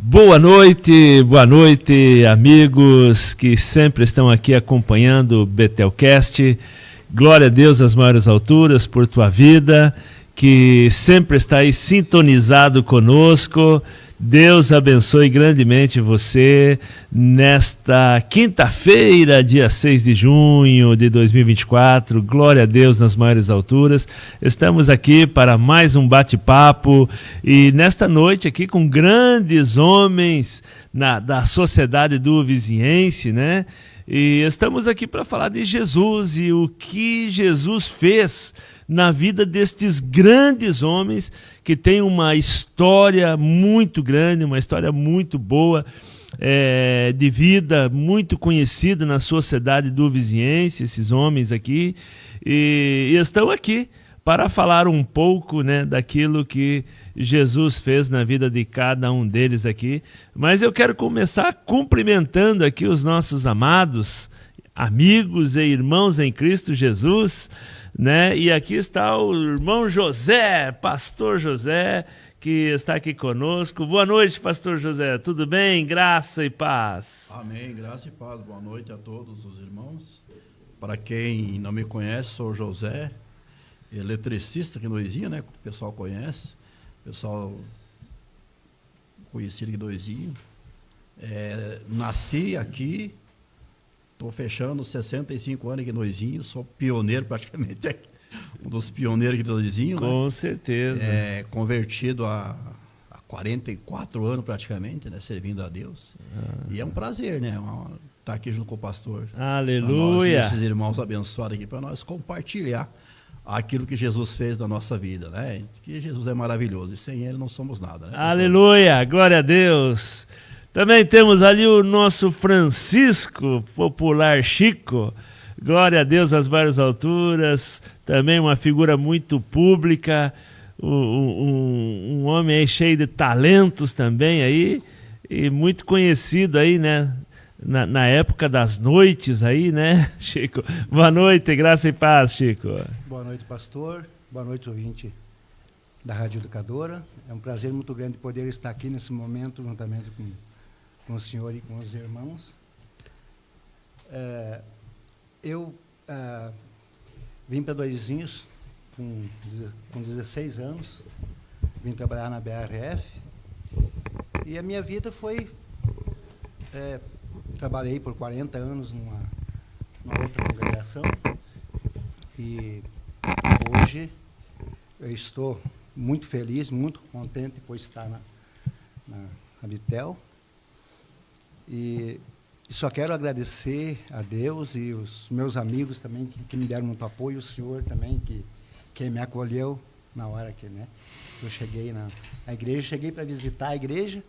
Boa noite, amigos que sempre estão aqui acompanhando o Betelcast. Glória a Deus às maiores alturas por tua vida, que sempre está aí sintonizado conosco. Deus abençoe grandemente você nesta quinta-feira, dia 6 de junho de 2024. Glória a Deus nas maiores alturas. Estamos aqui para mais um bate-papo e nesta noite aqui com grandes homens da sociedade do Viziense, né? E estamos aqui para falar de Jesus e o que Jesus fez na vida destes grandes homens que têm uma história muito grande, uma história muito boa de vida, muito conhecida na sociedade do Viziense, esses homens aqui, e estão aqui para falar um pouco, né, daquilo que Jesus fez na vida de cada um deles aqui. Mas eu quero começar cumprimentando aqui os nossos amados amigos e irmãos em Cristo Jesus, né? E aqui está o irmão José, pastor José, que está aqui conosco. Boa noite, pastor José. Tudo bem? Graça e paz. Amém, graça e paz. Boa noite a todos os irmãos. Para quem não me conhece, sou o José, eletricista aqui no Oizinho, né? O pessoal conhece. Pessoal conhecido aqui do Oizinho. Nasci aqui. Estou fechando 65 anos aqui no Oizinho, sou pioneiro praticamente, um dos pioneiros aqui do Oizinho. Com né? certeza. Convertido há 44 anos praticamente, né? Servindo a Deus. E é um prazer, né? Estar aqui junto com o pastor. Aleluia! Nós, esses irmãos abençoados aqui, para nós compartilhar aquilo que Jesus fez na nossa vida, né? Que Jesus é maravilhoso e sem Ele não somos nada, né? Aleluia! Glória a Deus! Também temos ali o nosso Francisco, popular Chico. Glória a Deus às várias alturas. Também uma figura muito pública. Um homem aí cheio de talentos também aí. E muito conhecido aí, né? Na época das noites aí, né, Chico? Boa noite, graça e paz, Chico. Boa noite, pastor. Boa noite, ouvinte da Rádio Educadora. É um prazer muito grande poder estar aqui nesse momento, juntamente com o senhor e com os irmãos. Eu vim para Doizinhos com 16 anos, vim trabalhar na BRF, e a minha vida foi... trabalhei por 40 anos numa outra congregação, e hoje eu estou muito feliz, muito contente por estar na Bitel. E só quero agradecer a Deus e os meus amigos também que me deram muito apoio, o senhor também que me acolheu na hora que, né, eu cheguei na igreja, cheguei para visitar a igreja.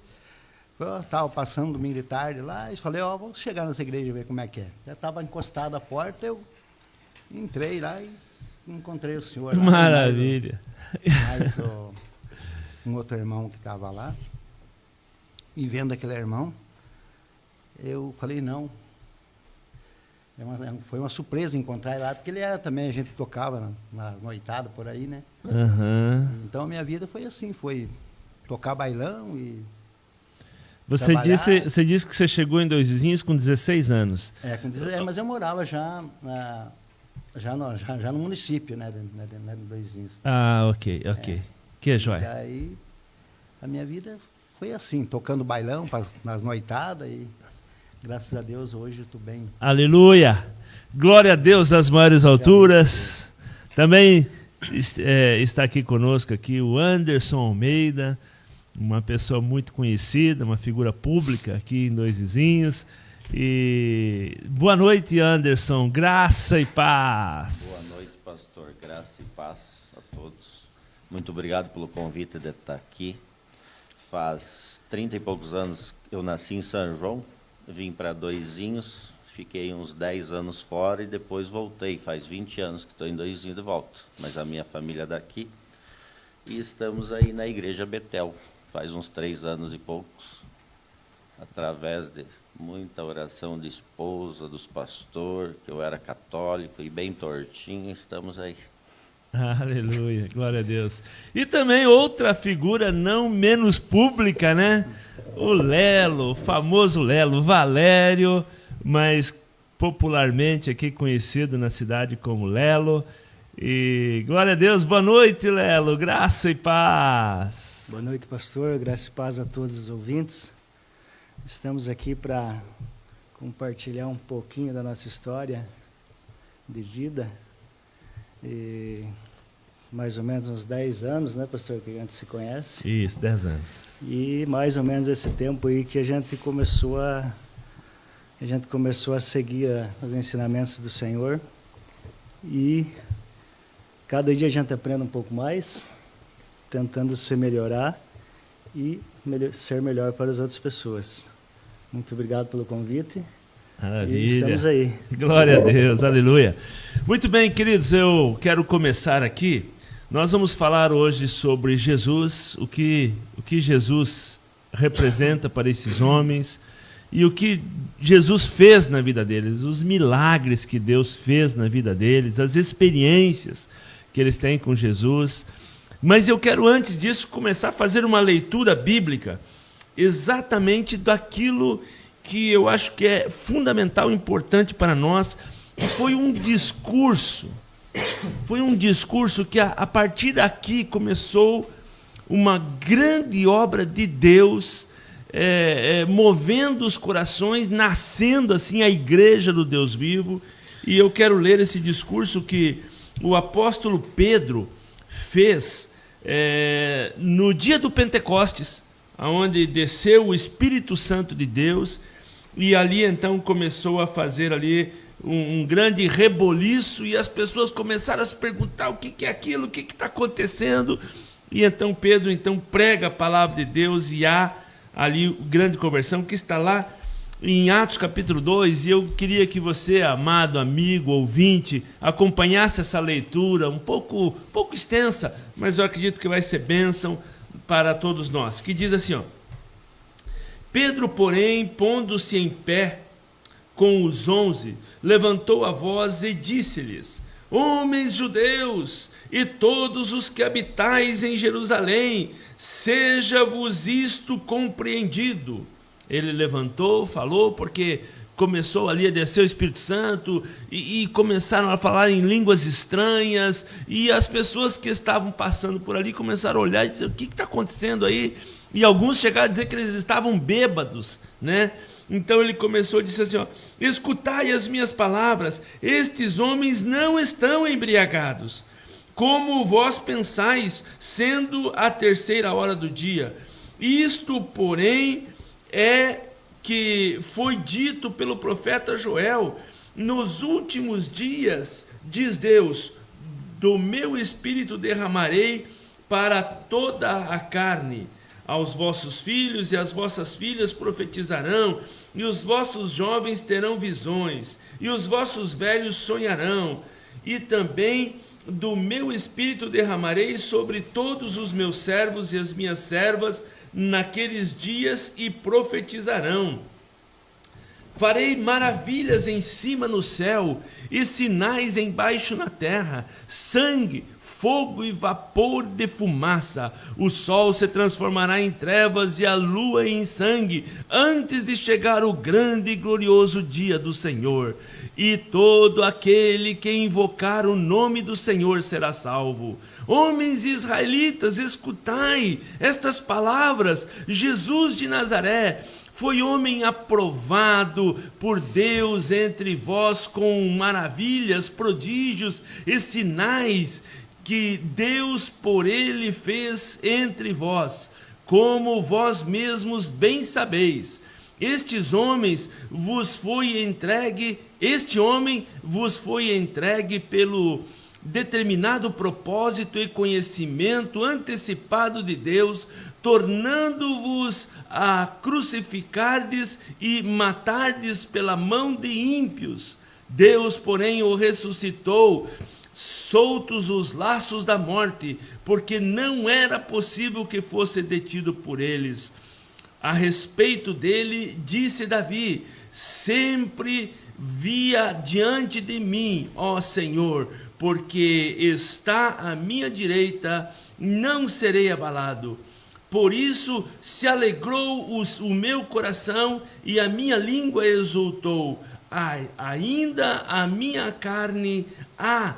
Estava passando domingo de tarde lá e falei, vou chegar nessa igreja e ver como é que é. Já estava encostado à porta, eu entrei lá e encontrei o senhor. Maravilha! Mais um outro irmão que estava lá. E vendo aquele irmão, eu falei, não. Foi uma surpresa encontrar ele lá, porque ele era também, a gente tocava na noitada por aí, né? Uhum. Então a minha vida foi assim, foi tocar bailão e... Você disse que você chegou em Doizinhos com 16 anos. Com 16, mas eu morava já no município, né, de Doizinhos. Ah, ok. Que é jóia. E aí a minha vida foi assim, tocando bailão nas noitadas e graças a Deus hoje eu estou bem. Aleluia! Glória a Deus às maiores alturas. Também está aqui conosco aqui o Anderson Almeida, uma pessoa muito conhecida, uma figura pública aqui em Dois Vizinhos. E boa noite, Anderson, graça e paz. Boa noite, pastor, graça e paz a todos. Muito obrigado pelo convite de estar aqui. Faz 30 e poucos anos eu nasci em São João, vim para Doizinhos, fiquei uns 10 anos fora e depois voltei. Faz 20 anos que estou em Doizinhos de volta, mas a minha família é daqui. E estamos aí na Igreja Betel, faz uns 3 anos e poucos, através de muita oração de esposa, dos pastores, que eu era católico e bem tortinho, estamos aí. Aleluia, glória a Deus. E também outra figura não menos pública, né? O Lelo, o famoso Lelo, Valério, mas popularmente aqui conhecido na cidade como Lelo. E glória a Deus, boa noite, Lelo, graça e paz. Boa noite, pastor, graça e paz a todos os ouvintes. Estamos aqui para compartilhar um pouquinho da nossa história de vida. E mais ou menos uns 10 anos, né, pastor, que a gente se conhece. Isso, 10 anos. E mais ou menos esse tempo aí que a gente começou a seguir os ensinamentos do Senhor. E cada dia a gente aprende um pouco mais, tentando se melhorar e ser melhor para as outras pessoas. Muito obrigado pelo convite. Maravilha. E estamos aí. Glória a Deus, aleluia. Muito bem, queridos, eu quero começar aqui. Nós vamos falar hoje sobre Jesus, o que Jesus representa para esses homens e o que Jesus fez na vida deles, os milagres que Deus fez na vida deles, as experiências que eles têm com Jesus. Mas eu quero, antes disso, começar a fazer uma leitura bíblica exatamente daquilo que eu acho que é fundamental e importante para nós, que foi um discurso que a partir daqui começou uma grande obra de Deus, movendo os corações, nascendo assim a igreja do Deus vivo. E eu quero ler esse discurso que o apóstolo Pedro fez no dia do Pentecostes, onde desceu o Espírito Santo de Deus, e ali então começou a fazer ali um grande reboliço, e as pessoas começaram a se perguntar o que é aquilo, o que está acontecendo. E então Pedro prega a palavra de Deus, e há ali grande conversão que está lá em Atos capítulo 2, e eu queria que você, amado amigo, ouvinte, acompanhasse essa leitura um pouco extensa, mas eu acredito que vai ser bênção para todos nós, que diz assim, ó: Pedro, porém, pondo-se em pé com os 11, levantou a voz e disse-lhes: Homens judeus e todos os que habitais em Jerusalém, seja-vos isto compreendido. Ele levantou, falou, porque começou ali a descer o Espírito Santo, e começaram a falar em línguas estranhas, e as pessoas que estavam passando por ali começaram a olhar e dizer: o que está acontecendo aí? E alguns chegaram a dizer que eles estavam bêbados, né? Então ele começou e disse assim, ó: escutai as minhas palavras, estes homens não estão embriagados, como vós pensais, sendo a 3ª hora do dia. Isto, porém, é que foi dito pelo profeta Joel: nos últimos dias, diz Deus, do meu espírito derramarei para toda a carne. Aos vossos filhos e às vossas filhas profetizarão, e os vossos jovens terão visões, e os vossos velhos sonharão. E também do meu espírito derramarei sobre todos os meus servos e as minhas servas naqueles dias, e profetizarão. Farei maravilhas em cima no céu, e sinais embaixo na terra: sangue, fogo e vapor de fumaça. O sol se transformará em trevas e a lua em sangue, antes de chegar o grande e glorioso dia do Senhor. E todo aquele que invocar o nome do Senhor será salvo. Homens israelitas, escutai estas palavras. Jesus de Nazaré foi homem aprovado por Deus entre vós, com maravilhas, prodígios e sinais que Deus por ele fez entre vós, como vós mesmos bem sabeis. Este homem vos foi entregue pelo determinado propósito e conhecimento antecipado de Deus, tornando-vos a crucificardes e matardes pela mão de ímpios. Deus, porém, o ressuscitou, soltos os laços da morte, porque não era possível que fosse detido por eles. A respeito dele, disse Davi: sempre via diante de mim, ó Senhor, porque está à minha direita, não serei abalado. Por isso se alegrou o meu coração e a minha língua exultou. Ai, ainda a minha carne há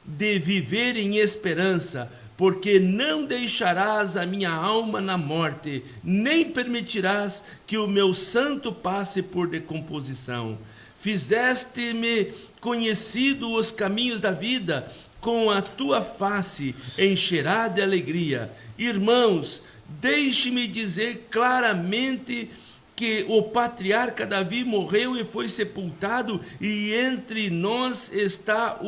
de viver em esperança, porque não deixarás a minha alma na morte, nem permitirás que o meu santo passe por decomposição. Fizeste-me conhecido os caminhos da vida, com a tua face encherá de alegria. Irmãos, deixe-me dizer claramente que o patriarca Davi morreu e foi sepultado, e entre nós está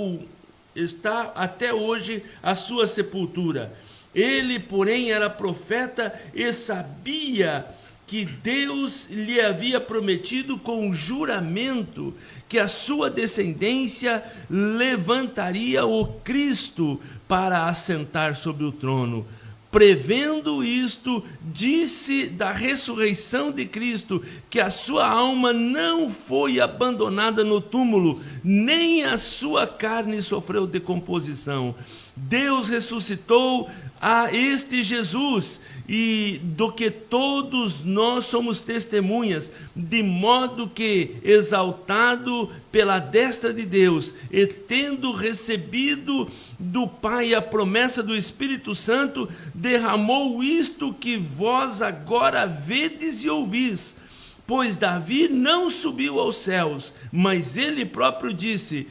até hoje a sua sepultura. Ele, porém, era profeta e sabia que Deus lhe havia prometido com juramento que a sua descendência levantaria o Cristo para assentar sobre o trono. Prevendo isto, disse da ressurreição de Cristo que a sua alma não foi abandonada no túmulo, nem a sua carne sofreu decomposição. Deus ressuscitou a este Jesus, e do que todos nós somos testemunhas, de modo que, exaltado pela destra de Deus, e tendo recebido do Pai a promessa do Espírito Santo, derramou isto que vós agora vedes e ouvis. Pois Davi não subiu aos céus, mas ele próprio disse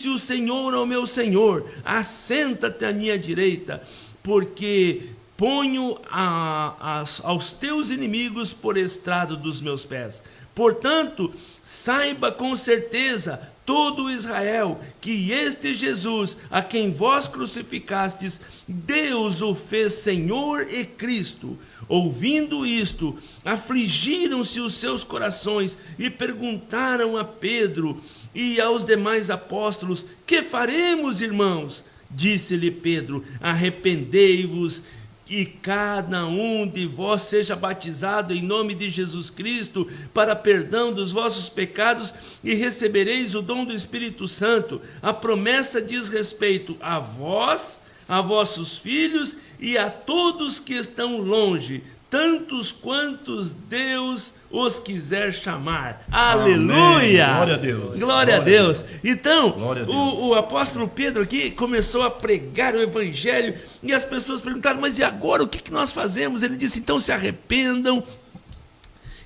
o Senhor ao meu Senhor, assenta-te à minha direita, porque ponho aos teus inimigos por estrado dos meus pés. Portanto, saiba com certeza todo Israel que este Jesus, a quem vós crucificastes, Deus o fez Senhor e Cristo. Ouvindo isto, afligiram-se os seus corações e perguntaram a Pedro e aos demais apóstolos: que faremos, irmãos? Disse-lhe Pedro: arrependei-vos e cada um de vós seja batizado em nome de Jesus Cristo para perdão dos vossos pecados, e recebereis o dom do Espírito Santo. A promessa diz respeito a vós, a vossos filhos e a todos que estão longe, tantos quantos Deus os quiser chamar. Aleluia! Glória a Deus. Glória a Deus. Então, Glória a Deus. O apóstolo Pedro aqui começou a pregar o evangelho, e as pessoas perguntaram: mas e agora o que nós fazemos? Ele disse: então se arrependam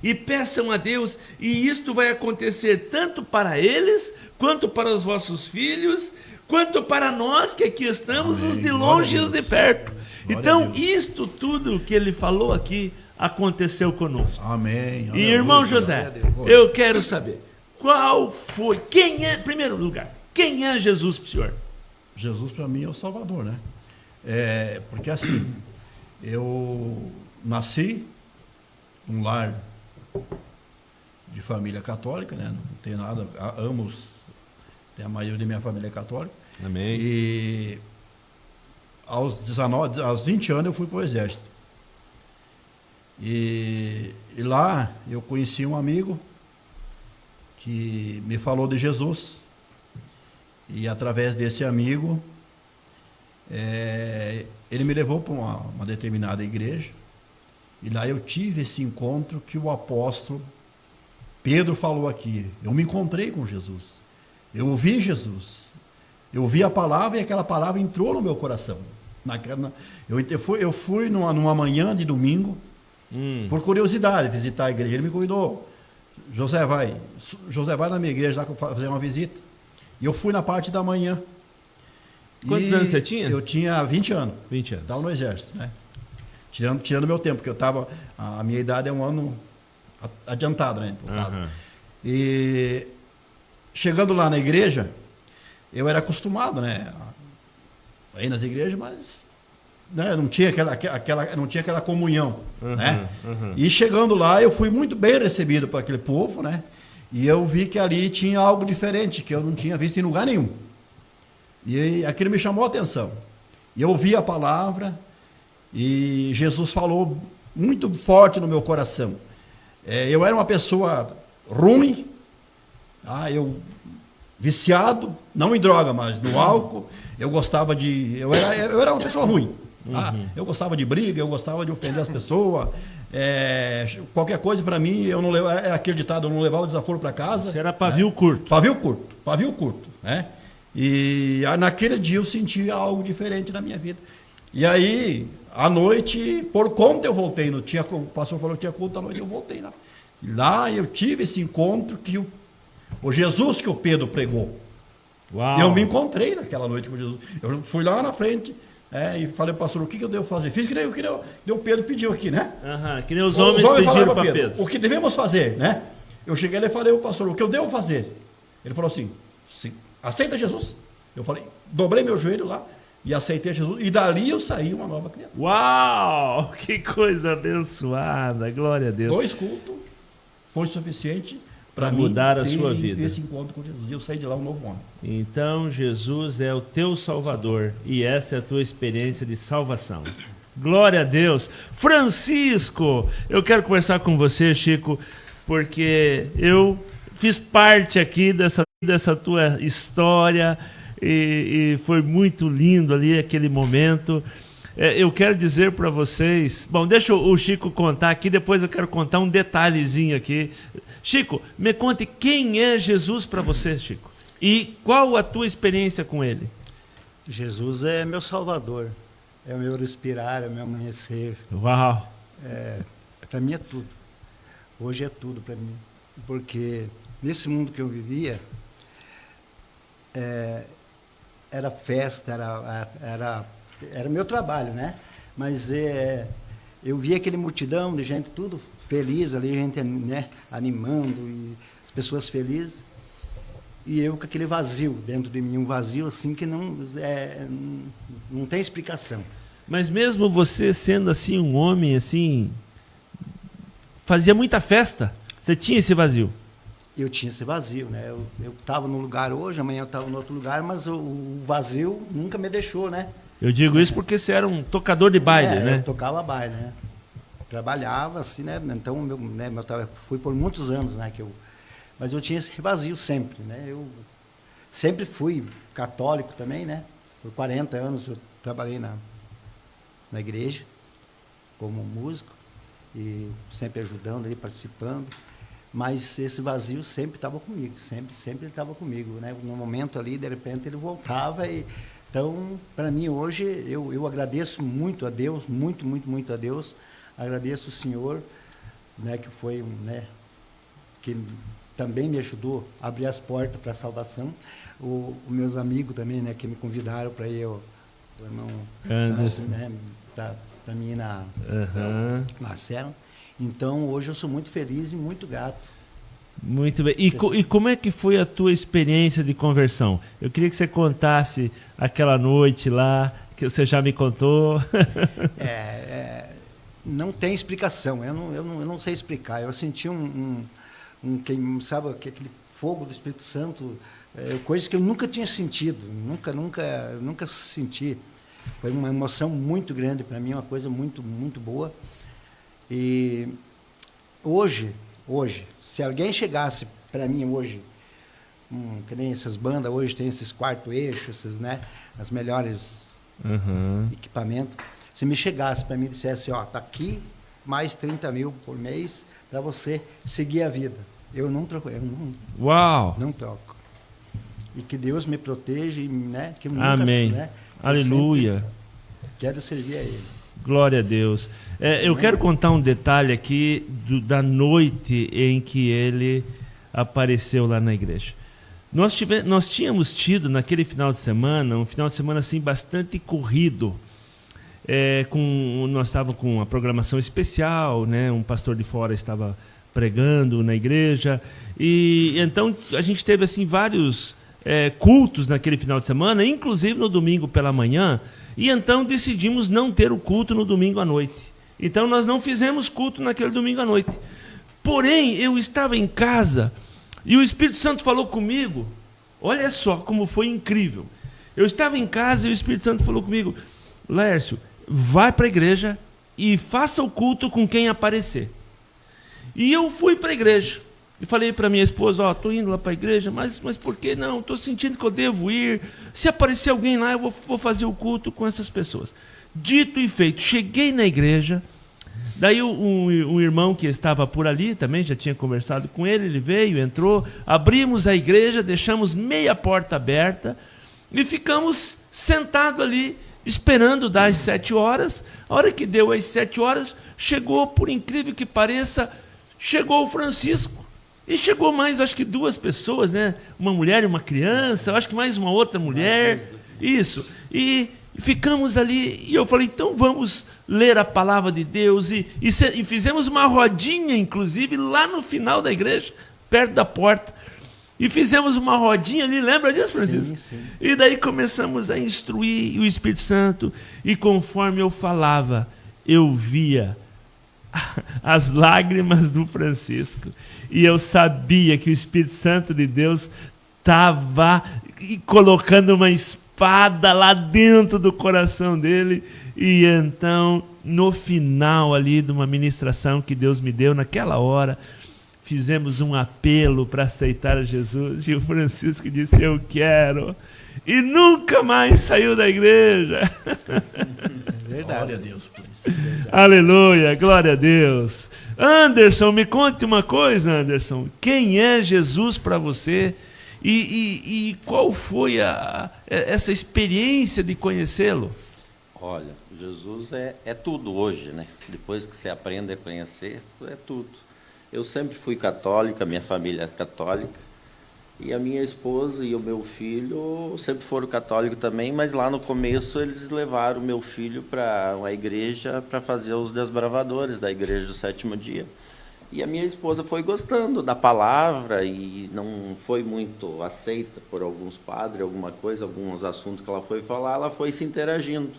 e peçam a Deus, e isto vai acontecer tanto para eles, quanto para os vossos filhos, quanto para nós que aqui estamos, Amém. os de longe e os de perto. Glória Então, a Deus. isto tudo que ele falou aqui aconteceu conosco. Amém. E irmão Aleluia. José, eu quero saber, qual foi, em primeiro lugar, quem é Jesus para o senhor? Jesus para mim é o Salvador, né? Porque assim, eu nasci num lar de família católica, né? Não tem nada, a maioria da minha família é católica. Amém. E aos 20 anos eu fui para o exército. E lá eu conheci um amigo que me falou de Jesus. E através desse amigo, ele me levou para uma determinada igreja. E lá eu tive esse encontro que o apóstolo Pedro falou aqui. Eu me encontrei com Jesus. Eu ouvi Jesus. Eu ouvi a palavra, e aquela palavra entrou no meu coração. Eu fui numa manhã de domingo, por curiosidade, visitar a igreja. Ele me convidou: José, vai na minha igreja lá fazer uma visita. E eu fui na parte da manhã. Quantos anos você tinha? Eu tinha 20 anos. 20 anos. Estava no exército, né? Tirando meu tempo, porque a minha idade é um ano adiantado, né? Por caso. E chegando lá na igreja, eu era acostumado, né? A ir nas igrejas, mas né, não tinha aquela comunhão, né? E chegando lá, eu fui muito bem recebido por aquele povo, né? E eu vi que ali tinha algo diferente, que eu não tinha visto em lugar nenhum. E aquilo me chamou a atenção. E eu ouvi a palavra, e Jesus falou muito forte no meu coração. Eu era uma pessoa ruim, eu viciado, não em droga, mas no álcool. Eu gostava de... Eu era uma pessoa ruim. Tá? Eu gostava de briga, eu gostava de ofender as pessoas. Qualquer coisa para mim, eu não levava, é aquele ditado, eu não levava o desaforo para casa. Você era pavio curto. Pavio curto, né? E naquele dia eu senti algo diferente na minha vida. E aí, à noite, por conta eu voltei, o pastor falou que tinha culto à noite, eu voltei lá. E lá eu tive esse encontro que o Jesus que o Pedro pregou. Uau. Eu me encontrei naquela noite com Jesus. Eu fui lá na frente e falei, pastor, o que eu devo fazer? Fiz que nem o Pedro pediu aqui, né? Que nem os homens pediram para Pedro. O que devemos fazer, né? Eu cheguei lá e falei, pastor, o que eu devo fazer? Ele falou assim, aceita Jesus. Eu falei, dobrei meu joelho lá e aceitei Jesus. E dali eu saí uma nova criatura. Uau! Que coisa abençoada! Glória a Deus. 2 cultos foi suficiente para mudar a sua vida. Esse encontro com Jesus. E eu saí de lá um novo homem. Então, Jesus é o teu Salvador e essa é a tua experiência de salvação. Glória a Deus. Francisco, eu quero conversar com você, Chico, porque eu fiz parte aqui dessa tua história e foi muito lindo ali aquele momento. Eu quero dizer para vocês... Bom, deixa o Chico contar aqui, depois eu quero contar um detalhezinho aqui. Chico, me conte quem é Jesus para você, Chico, e qual a tua experiência com ele? Jesus é meu Salvador, é o meu respirar, é o meu amanhecer. Uau! Para mim é tudo. Hoje é tudo para mim, porque nesse mundo que eu vivia, era festa, era meu trabalho, né? Mas eu via aquele multidão de gente, tudo feliz ali, gente, né, animando, e as pessoas felizes. E eu com aquele vazio dentro de mim, um vazio assim que não tem explicação. Mas mesmo você sendo assim um homem assim, fazia muita festa, você tinha esse vazio? Eu tinha esse vazio, né? Eu estava num lugar hoje, amanhã eu estava em outro lugar, mas o vazio nunca me deixou, né? Eu digo isso porque você era um tocador de baile, né? Eu tocava baile, né? Trabalhava assim, né? Então, fui por muitos anos, né? Mas eu tinha esse vazio sempre, né? Eu sempre fui católico também, né? Por 40 anos eu trabalhei na igreja como músico e sempre ajudando ali, participando. Mas esse vazio sempre estava comigo, sempre estava comigo, né? No momento ali, de repente, ele voltava e... Então, para mim, hoje, eu agradeço muito a Deus, muito, muito, muito a Deus. Agradeço o Senhor, né, que foi, né, que também me ajudou a abrir as portas para a salvação. Os meus amigos também, né, que me convidaram para ir, o irmão Anderson, né, para mim na Cela. Então, hoje eu sou muito feliz e muito grato. Muito bem. E como é que foi a tua experiência de conversão? Eu queria que você contasse aquela noite lá, que você já me contou. Não tem explicação, eu não sei explicar. Eu senti quem sabe, aquele fogo do Espírito Santo, coisas que eu nunca tinha sentido, nunca senti. Foi uma emoção muito grande para mim, uma coisa muito, muito boa. E hoje, se alguém chegasse para mim hoje, que nem essas bandas, hoje tem esses 4 eixos, né, as melhores equipamentos, se me chegasse para mim e dissesse, tá aqui mais 30 mil por mês para você seguir a vida, eu não troco, Uau! Não troco. E que Deus me proteja, né, que nunca, amém. Né, aleluia. Quero servir a Ele. Glória a Deus. Eu quero contar um detalhe aqui da noite em que ele apareceu lá na igreja. Nós tínhamos tido naquele final de semana, um final de semana assim bastante corrido. Nós estávamos com uma programação especial, né? Um pastor de fora estava pregando na igreja. E então a gente teve assim vários cultos naquele final de semana, inclusive no domingo pela manhã. E então decidimos não ter o culto no domingo à noite. Então nós não fizemos culto naquele domingo à noite. Porém, eu estava em casa e o Espírito Santo falou comigo. Olha só como foi incrível. Eu estava em casa e o Espírito Santo falou comigo: Laércio, vai para a igreja e faça o culto com quem aparecer. E eu fui para a igreja. E falei para minha esposa, estou indo lá para a igreja, mas por que não? Estou sentindo que eu devo ir. Se aparecer alguém lá, eu vou fazer o culto com essas pessoas. Dito e feito, cheguei na igreja, daí um irmão que estava por ali, também já tinha conversado com ele veio, entrou, abrimos a igreja, deixamos meia porta aberta e ficamos sentados ali, esperando dar as 7 horas. A hora que deu as 7 horas, chegou, por incrível que pareça, chegou o Francisco. E chegou mais, acho que 2 pessoas, né? Uma mulher e uma criança, acho que mais uma outra mulher. Isso. E ficamos ali, e eu falei, então vamos ler a palavra de Deus. E fizemos uma rodinha, inclusive, lá no final da igreja, perto da porta. E fizemos uma rodinha ali, lembra disso, Francisco? Sim. E daí começamos a instruir o Espírito Santo, e conforme eu falava, eu via as lágrimas do Francisco, e eu sabia que o Espírito Santo de Deus estava colocando uma espada lá dentro do coração dele. E então, no final ali de uma ministração que Deus me deu naquela hora, fizemos um apelo para aceitar a Jesus, e o Francisco disse, eu quero, e nunca mais saiu da igreja. É verdade. Glória a Deus por isso. Aleluia, glória a Deus. Anderson, me conte uma coisa, Anderson. Quem é Jesus para você? E qual foi essa experiência de conhecê-lo? Olha, Jesus é tudo hoje, né? Depois que você aprende a conhecer, é tudo. Eu sempre fui católico, a minha família é católica, e a minha esposa e o meu filho sempre foram católicos também, mas lá no começo eles levaram o meu filho para uma igreja para fazer os desbravadores da igreja do 7º dia. E a minha esposa foi gostando da palavra e não foi muito aceita por alguns padres, alguma coisa, alguns assuntos que ela foi falar, ela foi se interagindo.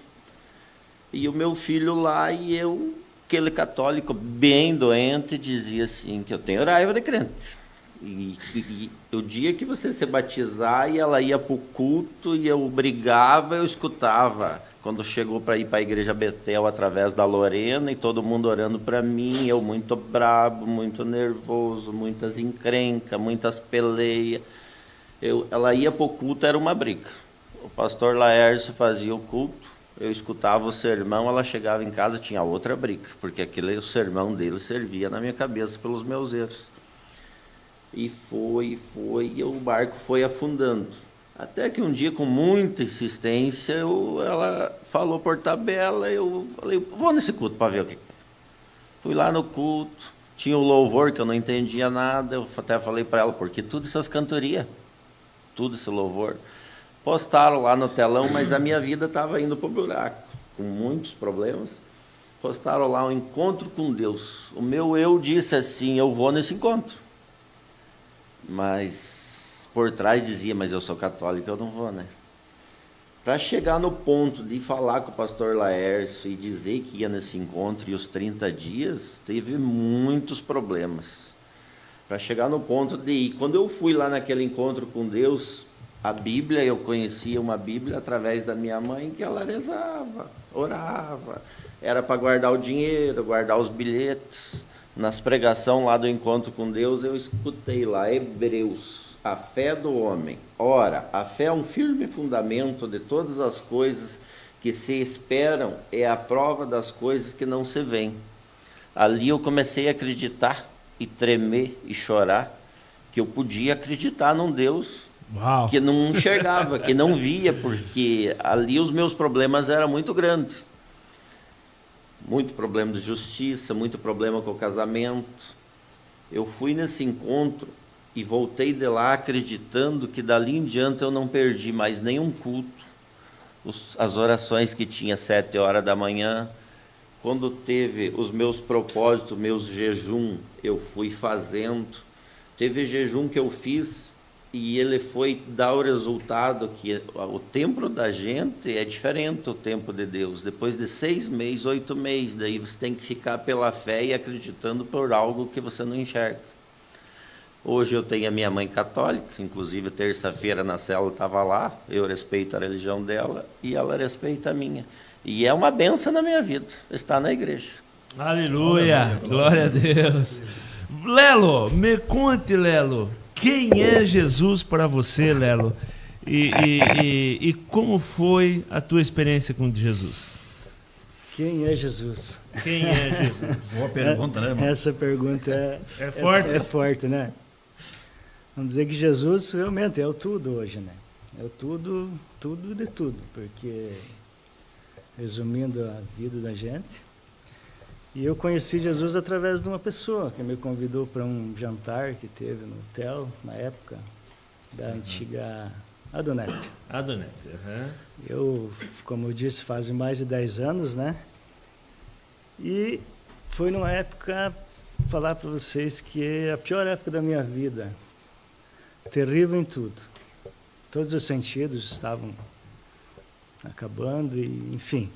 E o meu filho lá e eu, aquele católico bem doente, dizia assim, que eu tenho raiva de crente. E o dia que você se batizar e ela ia para o culto e eu brigava, eu escutava. Quando chegou para ir para a igreja Betel através da Lorena e todo mundo orando para mim, eu muito brabo, muito nervoso, muitas encrencas, muitas peleias. Ela ia para o culto, era uma briga. O pastor Laércio fazia o culto, eu escutava o sermão, ela chegava em casa, tinha outra briga, porque o sermão dele servia na minha cabeça pelos meus erros. E foi, e o barco foi afundando. Até que um dia, com muita insistência, ela falou por tabela, eu falei, vou nesse culto para ver o que. Fui lá no culto, tinha o louvor, que eu não entendia nada, eu até falei para ela, porque tudo essas cantorias, tudo esse louvor. Postaram lá no telão, mas a minha vida estava indo para o buraco, com muitos problemas. Postaram lá um encontro com Deus. O meu eu disse assim, eu vou nesse encontro. Mas por trás dizia, mas eu sou católico, eu não vou, né? Para chegar no ponto de falar com o pastor Laércio e dizer que ia nesse encontro e os 30 dias, teve muitos problemas. Para chegar no ponto de ir. Quando eu fui lá naquele encontro com Deus, a Bíblia, eu conhecia uma Bíblia através da minha mãe, que ela rezava, orava. Era para guardar o dinheiro, guardar os bilhetes. Nas pregações lá do encontro com Deus, eu escutei lá, Hebreus, a fé do homem. Ora, a fé é um firme fundamento de todas as coisas que se esperam, é a prova das coisas que não se veem. Ali eu comecei a acreditar e tremer e chorar, que eu podia acreditar num Deus que não enxergava, que não via, porque ali os meus problemas eram muito grandes. Muito problema de justiça, muito problema com o casamento. Eu fui nesse encontro e voltei de lá acreditando que dali em diante eu não perdi mais nenhum culto. As orações que tinha 7 horas da manhã, quando teve os meus propósitos, meus jejum, eu fui fazendo. Teve jejum que eu fiz e ele foi dar o resultado que o tempo da gente é diferente do tempo de Deus. Depois de 6 meses, 8 meses, daí você tem que ficar pela fé e acreditando por algo que você não enxerga. Hoje eu tenho a minha mãe católica, inclusive terça-feira na célula estava lá, eu respeito a religião dela e ela respeita a minha. E é uma bênção na minha vida, estar na igreja. Aleluia, glória a Deus. Lelo, me conte, Lelo, quem é Jesus para você, Lelo? E como foi a tua experiência com Jesus? Quem é Jesus? Quem é Jesus? Boa pergunta, né, irmão? Essa pergunta É forte? É forte, né? Vamos dizer que Jesus realmente é o tudo hoje, né? É o tudo, tudo de tudo, porque, resumindo a vida da gente, e eu conheci Jesus através de uma pessoa que me convidou para um jantar que teve no hotel, na época, da antiga Adonete. Adonete. Uhum. Eu, como eu disse, faz mais de 10 anos, né? E foi numa época, falar para vocês que é a pior época da minha vida. Terrível em tudo. Todos os sentidos estavam acabando, e, enfim.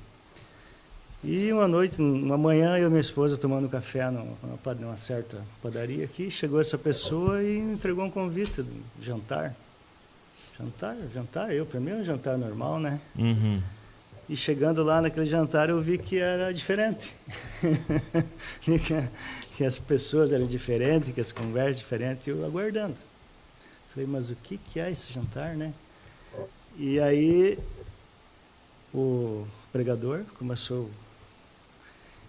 E uma noite, uma manhã, eu e minha esposa tomando café numa certa padaria aqui, chegou essa pessoa e me entregou um convite de jantar. Jantar, para mim é um jantar normal, né? Uhum. E chegando lá naquele jantar eu vi que era diferente. que as pessoas eram diferentes, que as conversas diferentes, eu aguardando. Falei, mas o que é esse jantar, né? E aí o pregador começou,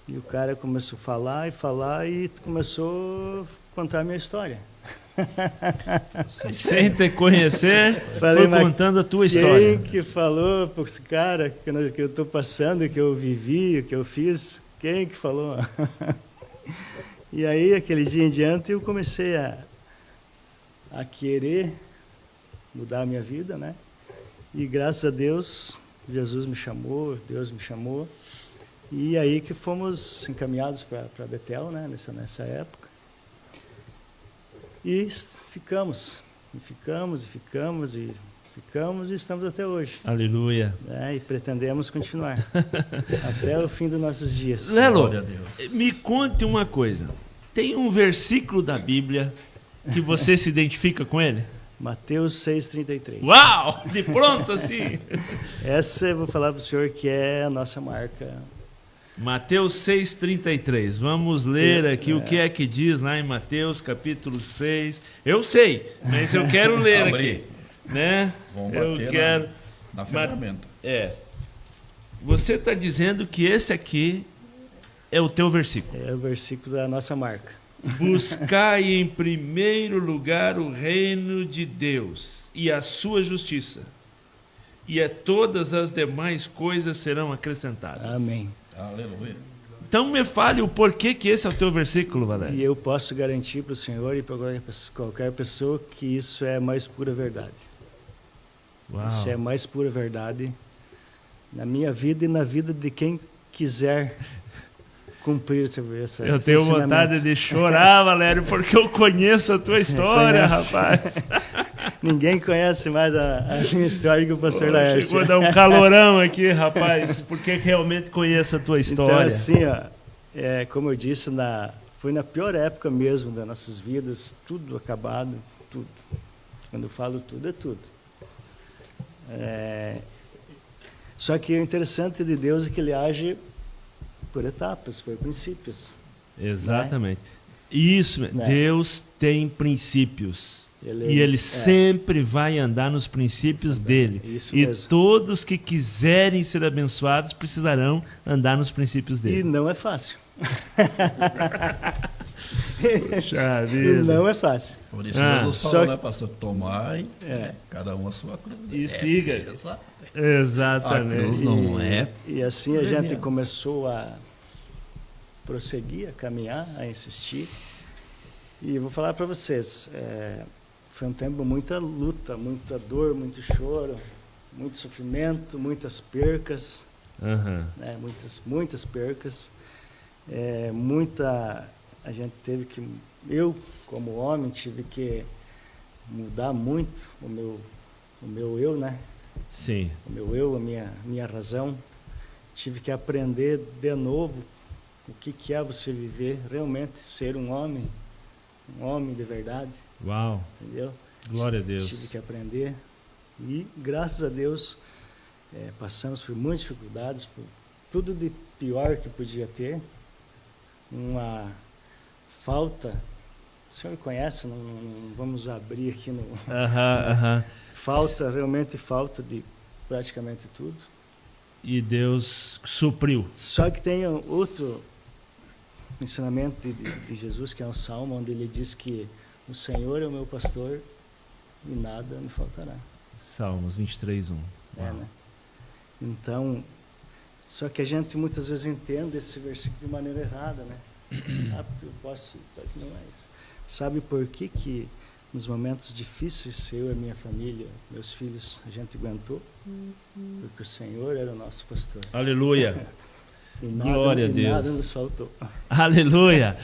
e o cara começou a falar e começou a contar a minha história. Sem te conhecer, Falei, foi contando a tua história. Quem que falou para esse cara que eu estou passando, que eu vivi, que eu fiz? Quem que falou? E aí, aquele dia em diante, eu comecei a querer mudar a minha vida, né? E graças a Deus, Jesus me chamou, Deus me chamou. E aí que fomos encaminhados para Betel, né? Nessa época. E ficamos e estamos até hoje. Aleluia. E pretendemos continuar até o fim dos nossos dias. Lelo, Glória a Deus. me conte uma coisa. Tem um versículo da Bíblia que você se identifica com ele? Mateus 6,33. Uau! De pronto assim. Essa eu vou falar para o senhor que é a nossa marca. Mateus 6,33. Vamos ler aqui o que é que diz lá em Mateus capítulo 6. Eu sei, mas eu quero ler aqui. Né? Vamos Eu bater quero. na ferramenta. Você está dizendo que esse aqui é o teu versículo. É o versículo da nossa marca. Buscai em primeiro lugar o reino de Deus e a sua justiça, e todas as demais coisas serão acrescentadas. Amém. Aleluia. Então me fale o porquê que esse é o teu versículo, Valério. E eu posso garantir para o senhor e para qualquer pessoa que isso é a mais pura verdade. Uau. Isso é a mais pura verdade na minha vida e na vida de quem quiser cumprir essa Eu tenho vontade de chorar, Valério, porque eu conheço a tua história, rapaz. Ninguém conhece mais a minha história que o pastor Laércio. Vou dar um calorão aqui, rapaz, porque realmente conheço a tua história. Então, assim, como eu disse, foi na pior época mesmo das nossas vidas, tudo acabado, tudo. Quando eu falo tudo, é tudo. Só que o interessante de Deus é que Ele age por etapas, por princípios. Exatamente. Isso, Deus tem princípios. Ele sempre vai andar nos princípios dele. Isso e mesmo. Todos que quiserem ser abençoados precisarão andar nos princípios dele. E não é fácil. Puxa vida. E não é fácil. Por isso Jesus falou, só né, pastor? Tomai cada um a sua cruz. E siga. Essa. Exatamente. A cruz não é. E assim a gente começou a prosseguir, a caminhar, a insistir. E eu vou falar para vocês, foi um tempo de muita luta, muita dor, muito choro, muito sofrimento, muitas percas, né? Muitas percas. A gente teve que, eu como homem, tive que mudar muito o meu eu, né? Sim. O meu eu, a minha razão. Tive que aprender de novo o que é você viver, realmente ser um homem de verdade. Uau. Entendeu? Glória a Deus. Tive que aprender e, graças a Deus, passamos por muitas dificuldades, por tudo de pior que podia ter, uma falta o senhor conhece, não vamos abrir aqui no... Realmente falta de praticamente tudo. E Deus supriu. Só que tem outro ensinamento de Jesus, que é um salmo, onde ele diz que o Senhor é o meu pastor e nada me faltará. Salmos 23:1. Né? Então, só que a gente muitas vezes entende esse versículo de maneira errada, né? Porque eu posso... Não é isso. Sabe por que nos momentos difíceis, eu e minha família, meus filhos, a gente aguentou? Porque o Senhor era o nosso pastor. Aleluia. Glória a Deus. Nada nos faltou. Aleluia.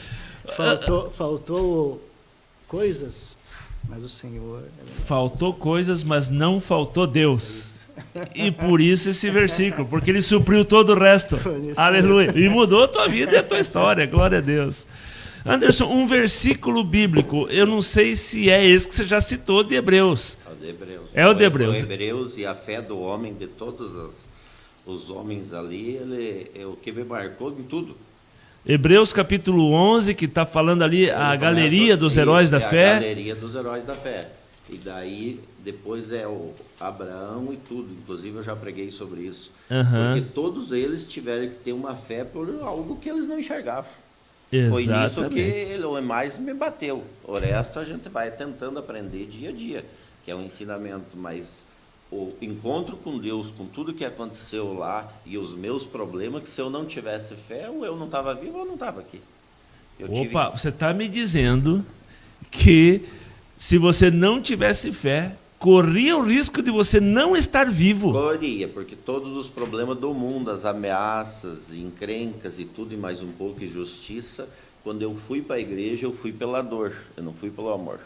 Faltou coisas, mas o Senhor... Faltou coisas, mas não faltou Deus. E por isso esse versículo, porque ele supriu todo o resto. Aleluia. E mudou a tua vida e a tua história. Glória a Deus. Anderson, um versículo bíblico, eu não sei se é esse que você já citou, de Hebreus. É o de Hebreus. É o de Hebreus. O Hebreus, e a fé do homem, de todos os homens ali, ele é o que me marcou em tudo. Hebreus capítulo 11, que está falando ali a galeria dos heróis da fé. A galeria dos heróis da fé. E daí, depois é o Abraão e tudo. Inclusive, eu já preguei sobre isso. Porque todos eles tiveram que ter uma fé por algo que eles não enxergavam. Exatamente. Foi isso que ele mais me bateu. O resto a gente vai tentando aprender dia a dia, que é um ensinamento, mas o encontro com Deus, com tudo que aconteceu lá e os meus problemas, que se eu não tivesse fé, ou eu não estava vivo ou não estava aqui. Você está me dizendo que se você não tivesse fé, corria o risco de você não estar vivo. Corria, porque todos os problemas do mundo, as ameaças, encrencas e tudo e mais um pouco, e justiça, quando eu fui para a igreja, eu fui pela dor, eu não fui pelo amor.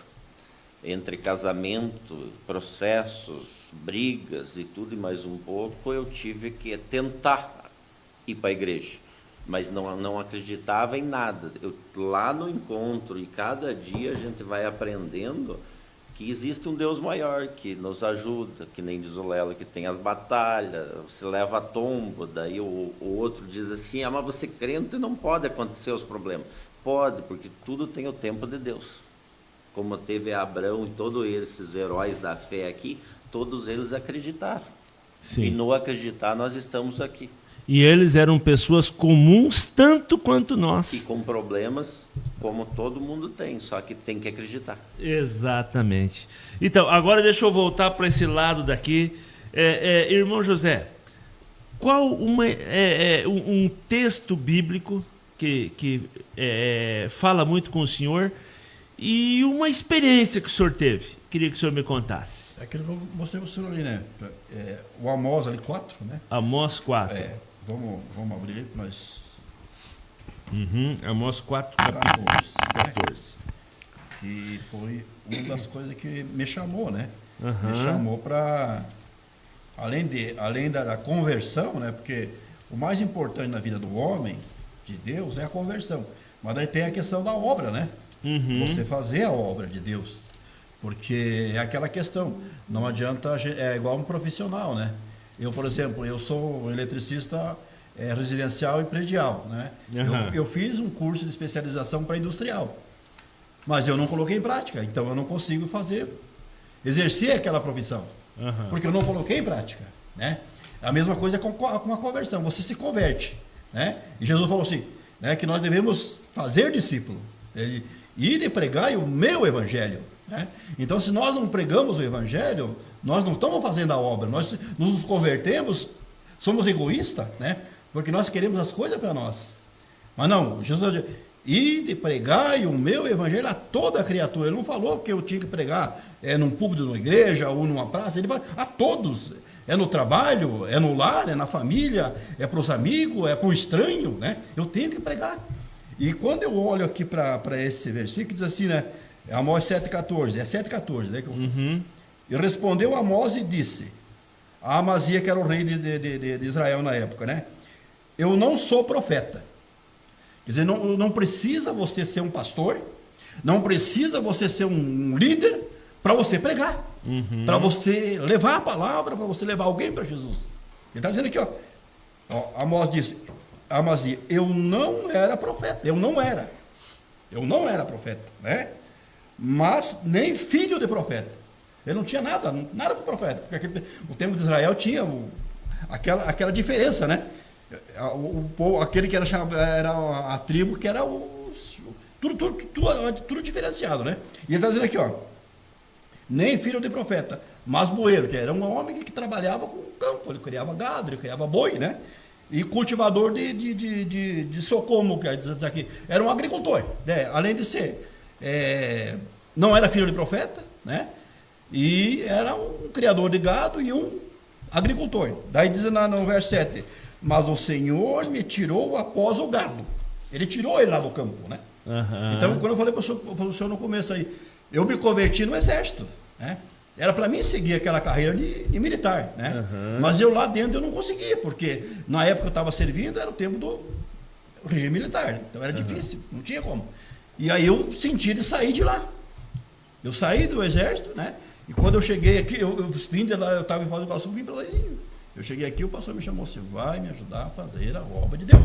Entre casamento, processos, brigas e tudo e mais um pouco, eu tive que tentar ir para a igreja, mas não acreditava em nada. Lá no encontro, e cada dia a gente vai aprendendo que existe um Deus maior que nos ajuda, que nem diz o Lelo, que tem as batalhas, se leva a tombo, daí o outro diz assim, mas você crente não pode acontecer os problemas. Pode, porque tudo tem o tempo de Deus. Como teve Abraão e todos esses heróis da fé aqui, todos eles acreditaram. Sim. E no acreditar nós estamos aqui. E eles eram pessoas comuns tanto quanto nós. E com problemas como todo mundo tem, só que tem que acreditar. Exatamente. Então, agora deixa eu voltar para esse lado daqui. Irmão José, qual um texto bíblico que fala muito com o senhor e uma experiência que o senhor teve? Queria que o senhor me contasse. É aquilo que eu mostrei para o senhor ali, né? O Amós ali 4, né? Amós 4. Vamos abrir para nós. Amós 4, 14. E foi uma das coisas que me chamou, né? Me chamou para, além da conversão, né? Porque o mais importante na vida do homem, de Deus, é a conversão. Mas daí tem a questão da obra, né? Você fazer a obra de Deus. Porque é aquela questão, não adianta, é igual um profissional, né? Eu, por exemplo, eu sou eletricista residencial e predial, né? Eu fiz um curso de especialização para industrial, mas eu não coloquei em prática, então eu não consigo exercer aquela profissão, porque eu não coloquei em prática, né? A mesma coisa com a conversão, você se converte, né? E Jesus falou assim, né, que nós devemos fazer discípulo, ir e pregar o meu evangelho, né? Então, se nós não pregamos o evangelho, nós não estamos fazendo a obra, nós nos convertemos, somos egoístas, né? Porque nós queremos as coisas para nós. Mas não, Jesus diz, ide e pregai o meu evangelho a toda a criatura. Ele não falou que eu tinha que pregar num púlpito de uma igreja ou numa praça, ele fala a todos. É no trabalho, é no lar, é na família, é para os amigos, é para o estranho, né? Eu tenho que pregar. E quando eu olho aqui para esse versículo, diz assim, né? Amós 7,14, é 7,14, né? E respondeu Amós e disse, a Amazia, que era o rei de Israel na época, né? Eu não sou profeta. Quer dizer, não precisa você ser um pastor, não precisa você ser um líder para você pregar, para você levar a palavra, para você levar alguém para Jesus. Ele está dizendo aqui, ó, Amós disse, Amazia, eu não era profeta, eu não era profeta, né? mas nem filho de profeta. Ele não tinha nada com profeta. Porque o tempo de Israel tinha aquela diferença, né? Aquele que era a tribo que era tudo diferenciado, né? E ele está dizendo aqui, ó, nem filho de profeta, mas boeiro, que era um homem que trabalhava com o campo, ele criava gado, ele criava boi, né? E cultivador de socorro, quer dizer aqui. Era um agricultor, né? Além de ser, não era filho de profeta, né? E era um criador de gado e um agricultor. Daí diz no verso 7, mas o Senhor me tirou após o gado. Ele tirou ele lá do campo, né? Uhum. Então, quando eu falei para o senhor no começo aí, eu me converti no exército, né? Era para mim seguir aquela carreira de militar, né? Uhum. Mas eu lá dentro eu não conseguia, porque na época que eu estava servindo era o tempo do regime militar, então era difícil, não tinha como. E aí eu senti de sair de lá. Eu saí do exército, né? E quando eu cheguei aqui, eu vim de lá, eu estava em Foz do Iguaçu, vim para Laizinho. Eu cheguei aqui, o pastor me chamou, você vai me ajudar a fazer a obra de Deus.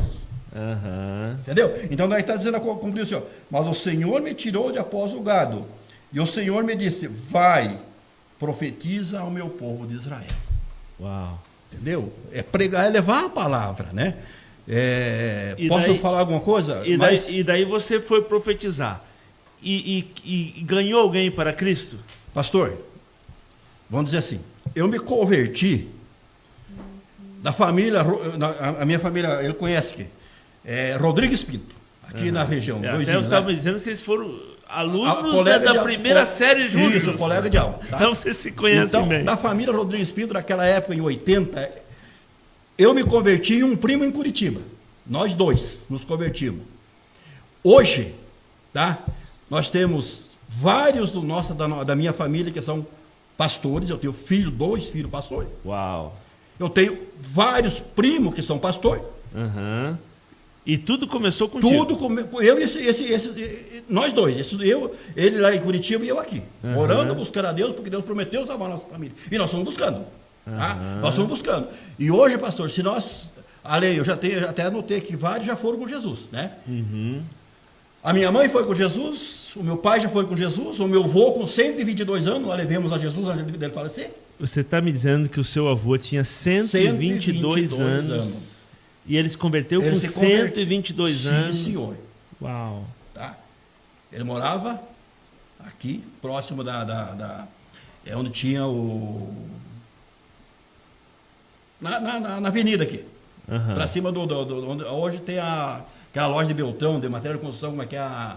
Uhum. Entendeu? Então daí está dizendo, como diz o Senhor, mas o Senhor me tirou de após o gado, e o Senhor me disse, vai, profetiza ao meu povo de Israel. Uau. Entendeu? É pregar, é levar a palavra, né? Posso daí, falar alguma coisa? E daí você foi profetizar. E ganhou alguém para Cristo? Pastor, vamos dizer assim, eu me converti da família, a minha família, ele conhece aqui, Rodrigues Pinto, aqui na região. Até eu estava dizendo que vocês foram alunos da de primeira série juntos. Isso, colega de aula. Tá? Então vocês se conhecem então, bem. Da família Rodrigues Pinto, naquela época, em 80, eu me converti em um primo em Curitiba. Nós dois nos convertimos. Hoje, tá? Nós temos vários da minha família que são pastores. Eu tenho dois filhos pastores. Uau. Eu tenho vários primos que são pastores. Uhum. E tudo começou contigo? Eu nós dois. Ele lá em Curitiba e eu aqui. Orando, buscando a Deus, porque Deus prometeu salvar a nossa família. E nós estamos buscando. Tá? Nós estamos buscando. E hoje, pastor, se nós... eu já até anotei que vários já foram com Jesus, né? Uhum. A minha mãe foi com Jesus, o meu pai já foi com Jesus, o meu avô com 122 anos, nós levemos a Jesus antes dele falecer. Você está me dizendo que o seu avô tinha 122 anos e ele se converteu com 122 anos? Sim, senhor. Uau. Tá? Ele morava aqui, próximo onde tinha na avenida aqui. Uhum. Para cima onde hoje tem aquela loja de Beltrão, de material de construção, como é que é a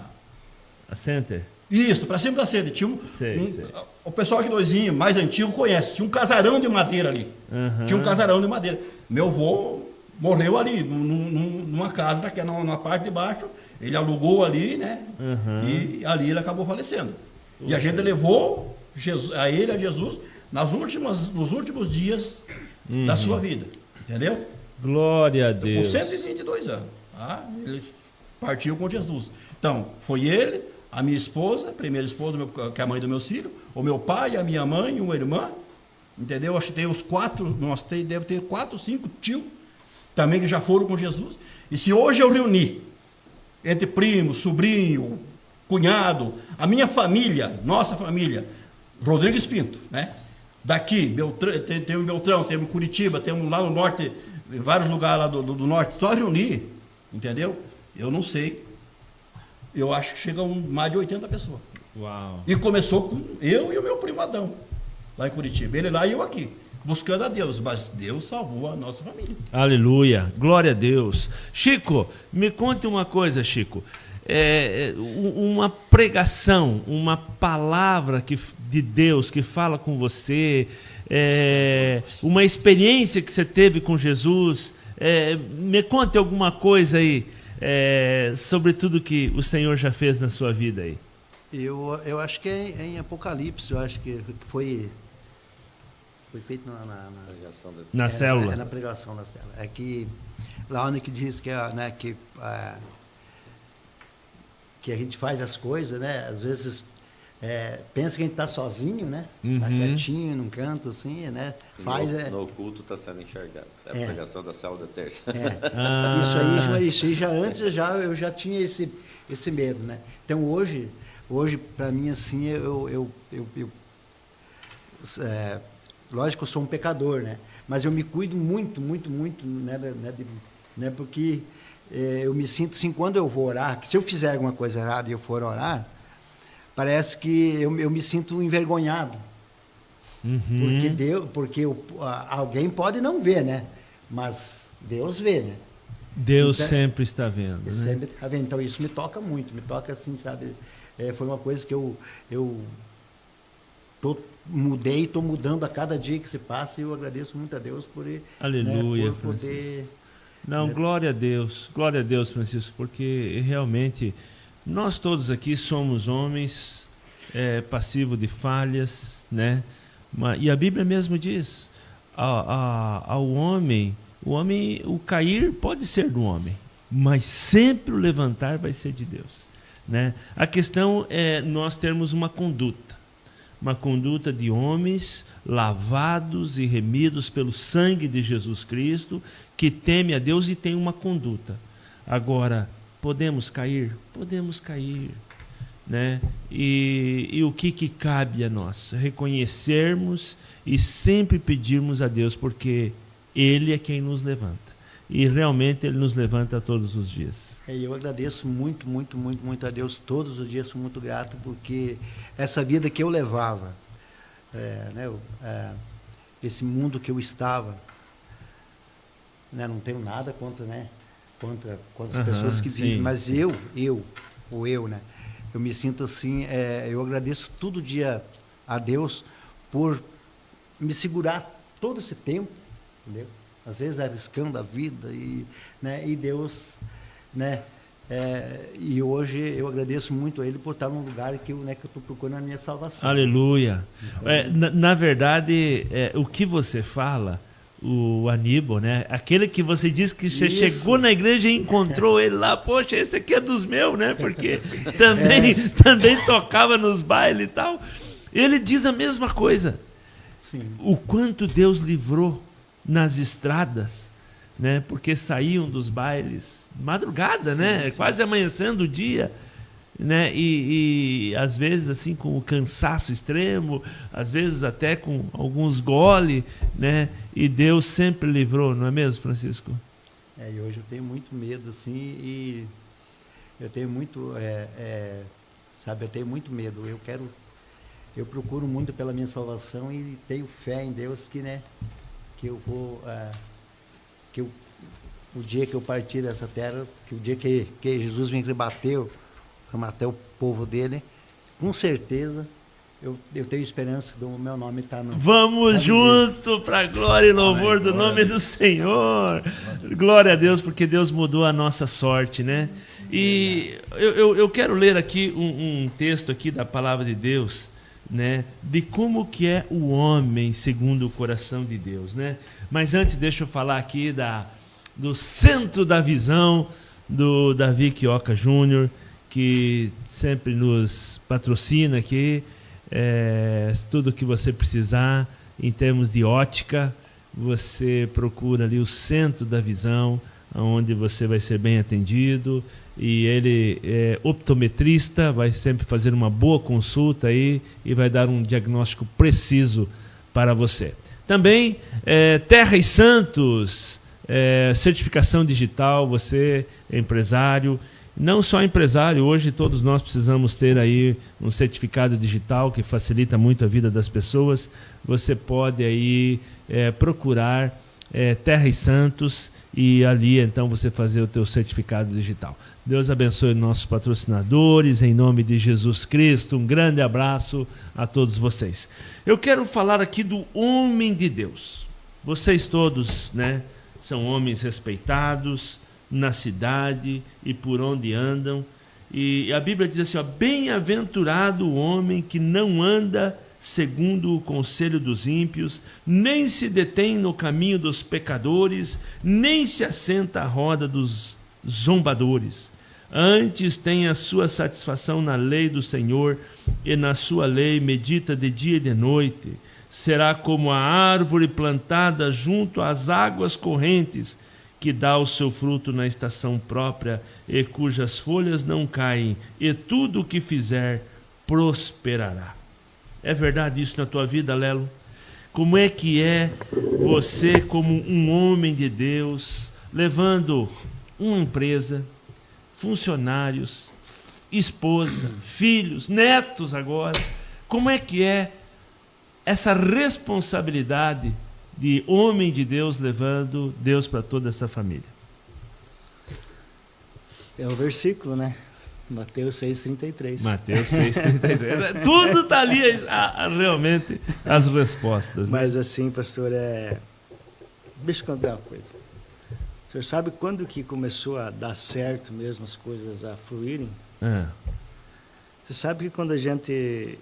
Center? Isso, para cima da sede. Tinha sei. O pessoal aqui doisinho, mais antigo, conhece. Tinha um casarão de madeira ali. Uhum. Tinha um casarão de madeira. Meu avô morreu ali, numa casa, na parte de baixo. Ele alugou ali, né? Uhum. E ali ele acabou falecendo. E a gente levou a Jesus, nos últimos dias da sua vida. Entendeu? Glória a Deus. Com 122 anos. Tá? Ele partiu com Jesus. Então, foi ele, a minha esposa, a primeira esposa, que é a mãe dos meus filhos, o meu pai, a minha mãe, uma irmã, entendeu? Acho que tem os 4, deve ter 4, 5 tios também que já foram com Jesus. E se hoje eu reunir entre primo, sobrinho, cunhado, a minha família, nossa família, Rodrigues Pinto, né? Daqui, temos Beltrão, temos Curitiba, temos lá no norte, em vários lugares lá do norte, só reunir, entendeu? Eu não sei. Eu acho que chega a mais de 80 pessoas. Uau. E começou com eu e o meu primo Adão, lá em Curitiba. Ele lá e eu aqui, buscando a Deus. Mas Deus salvou a nossa família. Aleluia. Glória a Deus. Chico, me conte uma coisa, Chico. Uma pregação, uma palavra de Deus que fala com você, uma experiência que você teve com Jesus. Me conte alguma coisa aí sobre tudo que o Senhor já fez na sua vida aí. Eu acho que é em Apocalipse, eu acho que foi feito na célula. Na pregação da célula. É que lá onde que diz que, né, que a gente faz as coisas, né? Às vezes pensa que a gente está sozinho, né? Está quietinho, num canto assim, né? No culto está sendo enxergado. É a pregação da célula da terça. Isso aí já antes eu já tinha esse medo, né? Então hoje, hoje, para mim, assim, lógico que eu sou um pecador, né? Mas eu me cuido muito, muito, muito, né? Porque eu me sinto assim, quando eu vou orar, que se eu fizer alguma coisa errada e eu for orar, parece que eu me sinto envergonhado. Porque alguém pode não ver, né? Mas Deus vê, né? Deus então, sempre está vendo. Né? Sempre está vendo. Então isso me toca muito, me toca assim, sabe? Foi uma coisa que eu mudei, estou mudando a cada dia que se passa, e eu agradeço muito a Deus por, aleluia, né, por poder... Não, né? Glória a Deus, Francisco, porque realmente nós todos aqui somos homens passivos de falhas, né? E a Bíblia mesmo diz, ao homem, o cair pode ser do homem, mas sempre o levantar vai ser de Deus, né? A questão é nós termos uma conduta de homens lavados e remidos pelo sangue de Jesus Cristo, que teme a Deus e tem uma conduta. Agora, podemos cair? Podemos cair, né? E o que cabe a nós? Reconhecermos e sempre pedirmos a Deus, porque Ele é quem nos levanta. E realmente Ele nos levanta todos os dias. Eu agradeço muito, muito, muito, muito a Deus todos os dias, sou muito grato, porque essa vida que eu levava, esse mundo que eu estava, né, não tenho nada contra as pessoas que vivem, mas eu, né, eu me sinto assim, eu agradeço todo dia a Deus por me segurar todo esse tempo, entendeu? Às vezes arriscando a vida, e Deus, né? E hoje eu agradeço muito a Ele por estar num lugar que eu estou procurando a minha salvação. Aleluia. Então, na verdade, o que você fala, o Aníbal, né? Aquele que você disse que você chegou na igreja e encontrou ele lá, poxa, esse aqui é dos meus, né? Porque também tocava nos bailes e tal. Ele diz a mesma coisa. Sim. O quanto Deus livrou nas estradas, né? Porque saíam dos bailes madrugada, sim, né? Sim. Quase amanhecendo o dia, né? E às vezes assim com o cansaço extremo, às vezes até com alguns goles, né? E Deus sempre livrou, não é mesmo, Francisco? E hoje eu tenho muito medo, assim, e eu tenho muito, eu tenho muito medo. Eu procuro muito pela minha salvação e tenho fé em Deus que eu vou, o dia que eu partir dessa terra, que o dia que Jesus vem bater o povo dele, com certeza eu tenho esperança do meu nome estar no... Vamos junto para a glória e louvor do nome do Senhor. Glória a Deus, porque Deus mudou a nossa sorte, né? E eu quero ler aqui um texto aqui da palavra de Deus, né, de como que é o homem segundo o coração de Deus, né? Mas antes deixa eu falar aqui do centro da visão do Davi Quioca Júnior, que sempre nos patrocina aqui, tudo que você precisar em termos de ótica, você procura ali o centro da visão, onde você vai ser bem atendido. E ele é optometrista, vai sempre fazer uma boa consulta aí e vai dar um diagnóstico preciso para você. Também Terra e Santos, certificação digital, você é empresário, não só empresário, hoje todos nós precisamos ter aí um certificado digital que facilita muito a vida das pessoas. Você pode aí procurar Terra e Santos e ali então você fazer o teu certificado digital. Deus abençoe nossos patrocinadores, em nome de Jesus Cristo. Um grande abraço a todos vocês. Eu quero falar aqui do homem de Deus. Vocês todos, né, são homens respeitados na cidade e por onde andam. E a Bíblia diz assim, bem-aventurado o homem que não anda segundo o conselho dos ímpios, nem se detém no caminho dos pecadores, nem se assenta à roda dos zombadores. Antes tem a sua satisfação na lei do Senhor, e na sua lei medita de dia e de noite. Será como a árvore plantada junto às águas correntes, que dá o seu fruto na estação própria, e cujas folhas não caem, e tudo o que fizer prosperará. É verdade isso na tua vida, Lelo? Como é que é você, como um homem de Deus, levando uma empresa, funcionários, esposa, filhos, netos agora? Como é que é essa responsabilidade de homem de Deus levando Deus para toda essa família? É o versículo, né? Mateus 6,33. Mateus 6,33. Tudo está ali, realmente, as respostas. Né? Mas assim, pastor, deixa eu contar uma coisa. O senhor sabe quando que começou a dar certo mesmo as coisas a fluírem? Você sabe que quando a gente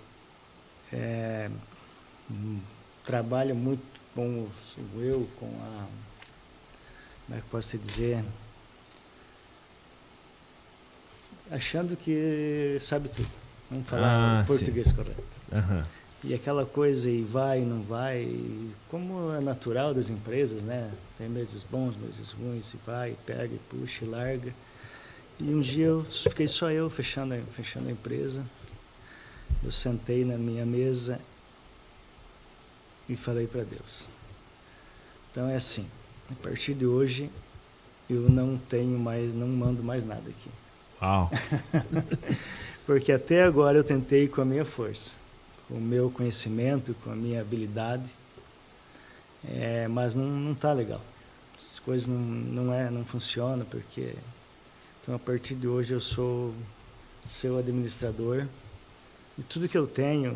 trabalha muito com como é que posso dizer? Achando que sabe tudo. Vamos falar o português correto. E aquela coisa e vai e não vai, como é natural das empresas, né? Tem meses bons, meses ruins, e vai, e pega, e puxa, e larga. E um dia fiquei só eu fechando a empresa. Eu sentei na minha mesa e falei para Deus. Então é assim, a partir de hoje eu não mando mais nada aqui. Uau. Porque até agora eu tentei com a minha força, com o meu conhecimento, com a minha habilidade, mas não está legal. As coisas não funcionam, porque... Então, a partir de hoje, eu sou seu administrador, e tudo que eu tenho,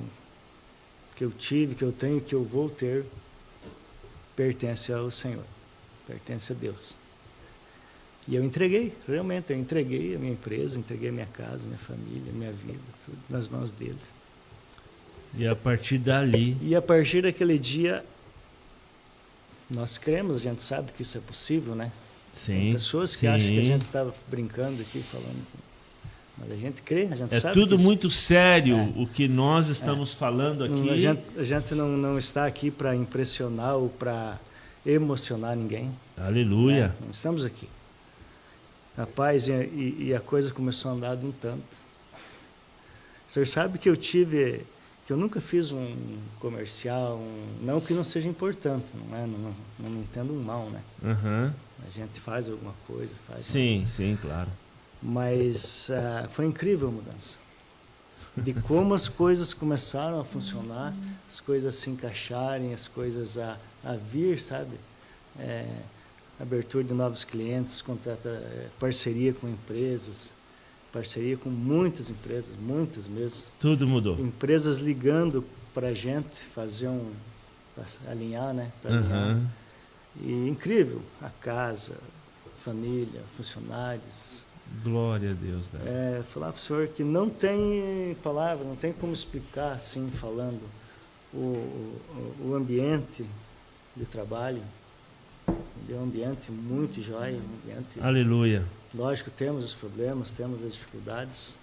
que eu tive, que eu tenho, que eu vou ter, pertence ao Senhor, pertence a Deus. E eu entreguei, realmente, eu entreguei a minha empresa, entreguei a minha casa, minha família, minha vida, tudo nas mãos dele. E a partir dali... E a partir daquele dia, nós cremos, a gente sabe que isso é possível, né? Sim, tem pessoas que acham que a gente estava brincando aqui, falando... Mas a gente crê, a gente sabe. É tudo muito sério o que nós estamos falando aqui. A gente não está aqui para impressionar ou para emocionar ninguém. Aleluia. Não estamos aqui. Rapaz, e a coisa começou a andar de um tanto. O senhor sabe que eu nunca fiz um comercial, não que não seja importante, não me entendo mal, né? Uhum. A gente faz alguma coisa, faz. Sim, claro. Mas foi incrível a mudança. De como as coisas começaram a funcionar, as coisas se encaixarem, as coisas a vir, sabe? Abertura de novos clientes, parceria com empresas, parceria com muitas empresas, muitas mesmo. Tudo mudou. Empresas ligando para a gente, alinhar, né? Pra alinhar. E incrível, a casa, família, funcionários. Glória a Deus. Né? Falar para o senhor que não tem palavra, não tem como explicar assim, falando, o ambiente de trabalho. É um ambiente muito jóia, um ambiente... Aleluia. Lógico, temos os problemas, temos as dificuldades,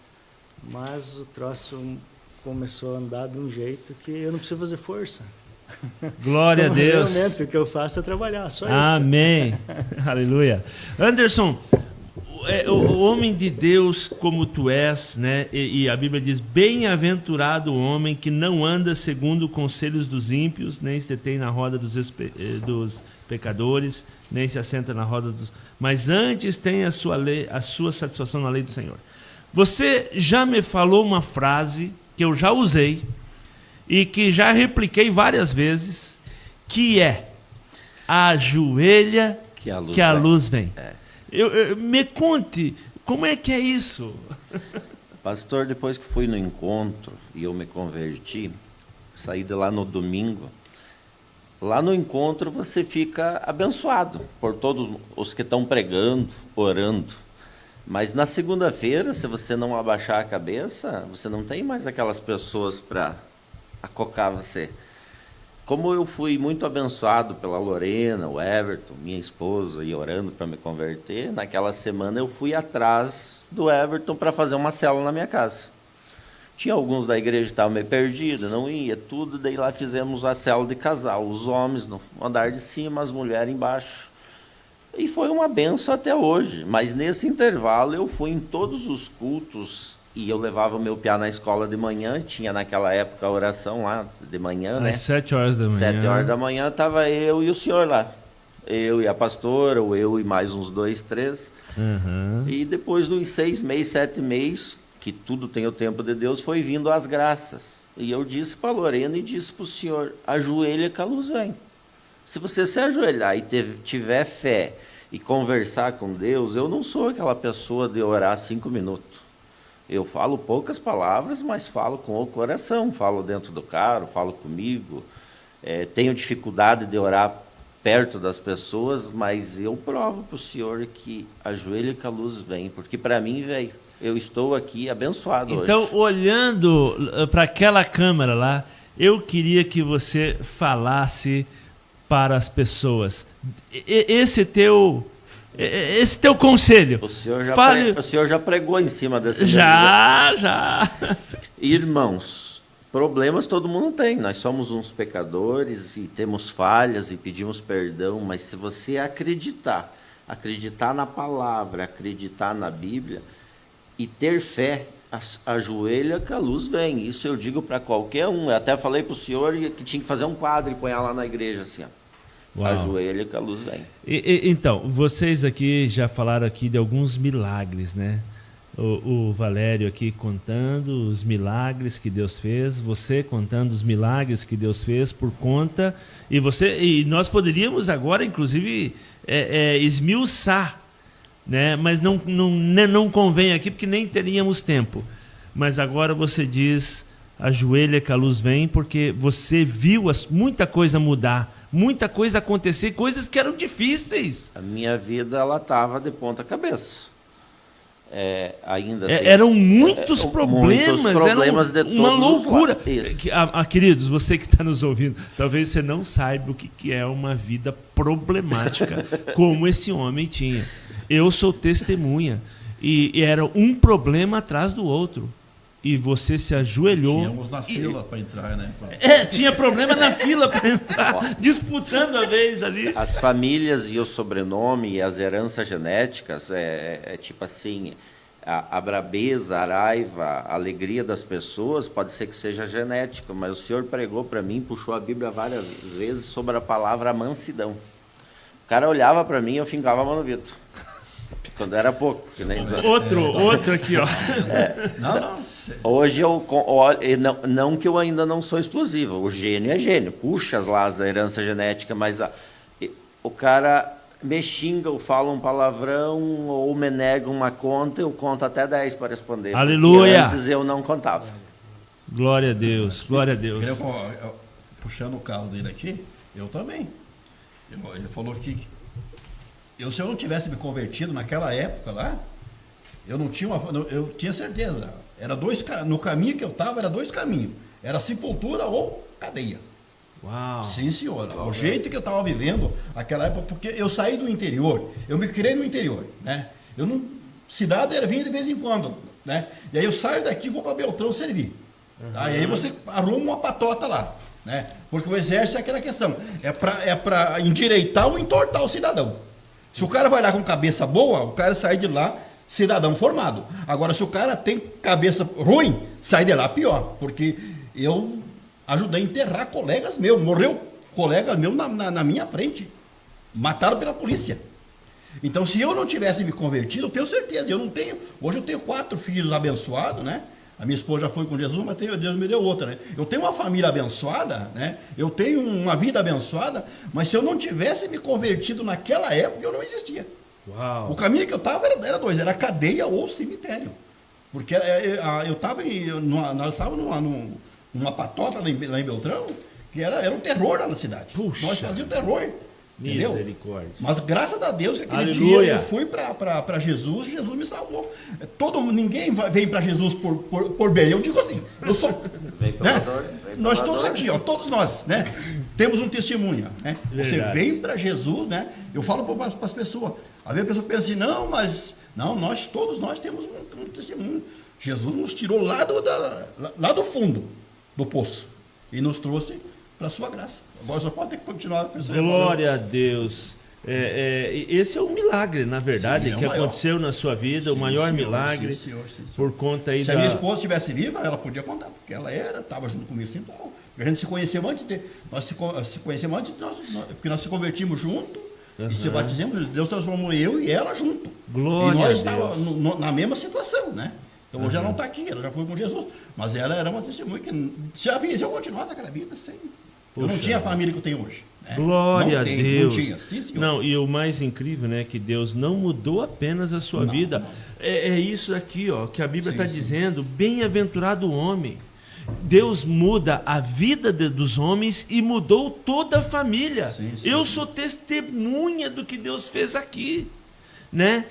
mas o troço começou a andar de um jeito que eu não preciso fazer força. Glória a Deus. Realmente, o que eu faço é trabalhar, só Amém. Isso. Aleluia. Anderson, o homem de Deus como tu és, né? E a Bíblia diz, bem-aventurado o homem que não anda segundo os conselhos dos ímpios, nem se detém na roda dos pecadores, nem se assenta na roda dos... Mas antes tem a sua satisfação na lei do Senhor. Você já me falou uma frase que eu já usei e que já repliquei várias vezes, que é: ajoelha que a luz vem. Me conte, como é que é isso? Pastor, depois que fui no encontro e eu me converti, saí de lá no domingo, lá no encontro você fica abençoado por todos os que estão pregando, orando. Mas na segunda-feira, se você não abaixar a cabeça, você não tem mais aquelas pessoas para acocar você. Como eu fui muito abençoado pela Lorena, o Everton, minha esposa, e orando para me converter, naquela semana eu fui atrás do Everton para fazer uma célula na minha casa. Tinha alguns da igreja que estavam meio perdidos, não ia, tudo, daí lá fizemos a célula de casal, os homens no andar de cima, as mulheres embaixo. E foi uma benção até hoje, mas nesse intervalo eu fui em todos os cultos e eu levava o meu piá na escola de manhã, tinha naquela época a oração lá de manhã, né? Às 7 horas da manhã. 7 horas da manhã estava eu e o senhor lá. Eu e a pastora, ou eu e mais uns 2, 3. Uhum. E depois dos 6 meses, 7 meses, que tudo tem o tempo de Deus, foi vindo as graças. E eu disse para a Lorena e disse para o senhor, ajoelha que a luz vem. Se você se ajoelhar e tiver fé e conversar com Deus, eu não sou aquela pessoa de orar 5 minutos. Eu falo poucas palavras, mas falo com o coração, falo dentro do carro, falo comigo. Tenho dificuldade de orar perto das pessoas, mas eu provo para o senhor que ajoelha que a luz vem, porque para mim veio. Eu estou aqui abençoado hoje. Então, olhando para aquela câmera lá, eu queria que você falasse para as pessoas. Esse teu conselho. O senhor já pregou em cima desse Já. Irmãos, problemas todo mundo tem. Nós somos uns pecadores e temos falhas e pedimos perdão, mas se você acreditar na palavra, acreditar na Bíblia e ter fé, ajoelha que a luz vem. Isso eu digo para qualquer um. Eu até falei para o senhor que tinha que fazer um quadro e pôr lá na igreja assim, ó. Uau. Ajoelha que a luz vem. Então, vocês aqui já falaram aqui de alguns milagres, né? O Valério aqui contando os milagres que Deus fez, você contando os milagres que Deus fez por conta, e nós poderíamos agora, inclusive, esmiuçar, né? Mas não convém aqui, porque nem teríamos tempo. Mas agora você diz, ajoelha que a luz vem, porque você viu muita coisa mudar, muita coisa acontecer, coisas que eram difíceis. A minha vida, ela estava de ponta cabeça. Eram muitos problemas, de uma loucura. Queridos, você que está nos ouvindo, talvez você não saiba o que é uma vida problemática como esse homem tinha. Eu sou testemunha. E era um problema atrás do outro. E você se ajoelhou. Tínhamos na fila para entrar, né? Tinha problema na fila para entrar, disputando a vez ali. As famílias e o sobrenome e as heranças genéticas, tipo assim, a brabeza, a raiva, a alegria das pessoas, pode ser que seja genético, mas o senhor pregou para mim, puxou a Bíblia várias vezes sobre a palavra mansidão. O cara olhava para mim e eu fincava a mão no vidro. Quando era pouco. Que nem outro aqui, ó. Não. Hoje não que eu ainda não sou explosivo. O gênio é gênio. Puxa lá as heranças genéticas, mas o cara me xinga ou fala um palavrão ou me nega uma conta, eu conto até 10 para responder. Aleluia! Antes eu não contava. Glória a Deus, glória a Deus. Puxando o caso dele aqui, eu também. Ele falou que se eu não tivesse me convertido naquela época lá, eu tinha certeza. No caminho que eu estava, era 2 caminhos. Era sepultura ou cadeia. Uau. Sim, senhora. O jeito que eu estava vivendo naquela época, porque eu saí do interior, eu me criei no interior, né? Cidade era vir de vez em quando, né? E aí eu saio daqui e vou para Beltrão servir. Uhum. Aí você arruma uma patota lá, né? Porque o exército é aquela questão, é para endireitar ou entortar o cidadão. Se o cara vai lá com cabeça boa, o cara sai de lá cidadão formado. Agora, se o cara tem cabeça ruim, sai de lá pior. Porque eu ajudei a enterrar colegas meus. Morreu colega meu na minha frente. Mataram pela polícia. Então, se eu não tivesse me convertido, eu tenho certeza. Hoje eu tenho 4 filhos abençoados, né? A minha esposa já foi com Jesus, mas Deus me deu outra, né? Eu tenho uma família abençoada, né? Eu tenho uma vida abençoada, mas se eu não tivesse me convertido naquela época, eu não existia. Uau. O caminho que eu estava era 2, era cadeia ou cemitério. Porque nós estávamos numa patota lá em Beltrão, que era um terror lá na cidade. Puxa. Nós fazíamos terror. Entendeu? Misericórdia. Mas graças a Deus que aquele Aleluia. dia eu fui para Jesus e Jesus me salvou. Ninguém vem para Jesus por bem. Eu digo assim, eu sou. Né? Nós todos aqui, ó, todos nós, né? Temos um testemunho. Né? Você vem para Jesus, né? Eu falo para as pessoas. Às vezes a pessoa pensa assim, todos nós temos um testemunho. Jesus nos tirou lá do fundo do poço e nos trouxe para a sua graça. Agora só pode ter que continuar. Glória a Deus. Esse é um milagre, na verdade, Sim, que aconteceu na sua vida, o maior milagre, sim, senhor. por conta aí Se a minha esposa estivesse viva, ela podia contar, porque ela estava junto comigo assim, então, a gente se conheceu antes nós se conhecemos antes, porque nós se convertimos junto e se batizamos, Deus transformou eu e ela junto. Glória e nós a Deus. estávamos na mesma situação, né? Então hoje ela não está aqui, ela já foi com Jesus. Mas ela era uma testemunha que, se eu continuasse aquela vida, sempre. Eu não tinha a família que eu tenho hoje. Né? Glória a Deus. Não tinha. Sim, senhor. Não, e o mais incrível, né, que Deus não mudou apenas a sua vida. Não. É isso aqui, ó, que a Bíblia está Sim. dizendo, bem-aventurado o homem. Deus muda a vida dos homens e mudou toda a família. Sim. Eu sou testemunha do que Deus fez aqui. Né?